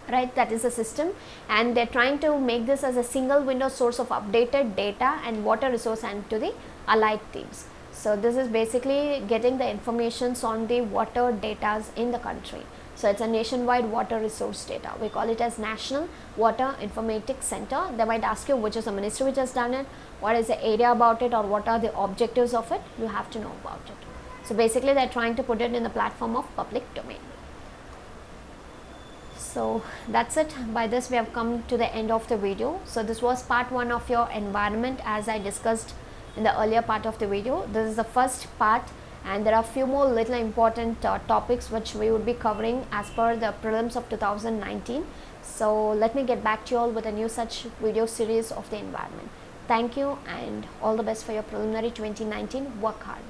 Right, that is a system, and they are trying to make this as a single window source of updated data and water resource and to the allied themes. So this is basically getting the informations on the water data in the country. So it's a nationwide water resource data. We call it as National Water Informatics Center. They might ask you which is the ministry which has done it, what is the area about it, or what are the objectives of it. You have to know about it. So basically they're trying to put it in the platform of public domain. So that's it. By this we have come to the end of the video. So this was part 1 of your environment, as I discussed in the earlier part of the video. This is the first part, and there are few more little important topics which we would be covering as per the prelims of 2019. So let me get back to you all with a new such video series of the environment. Thank you and all the best for your preliminary 2019. Work hard.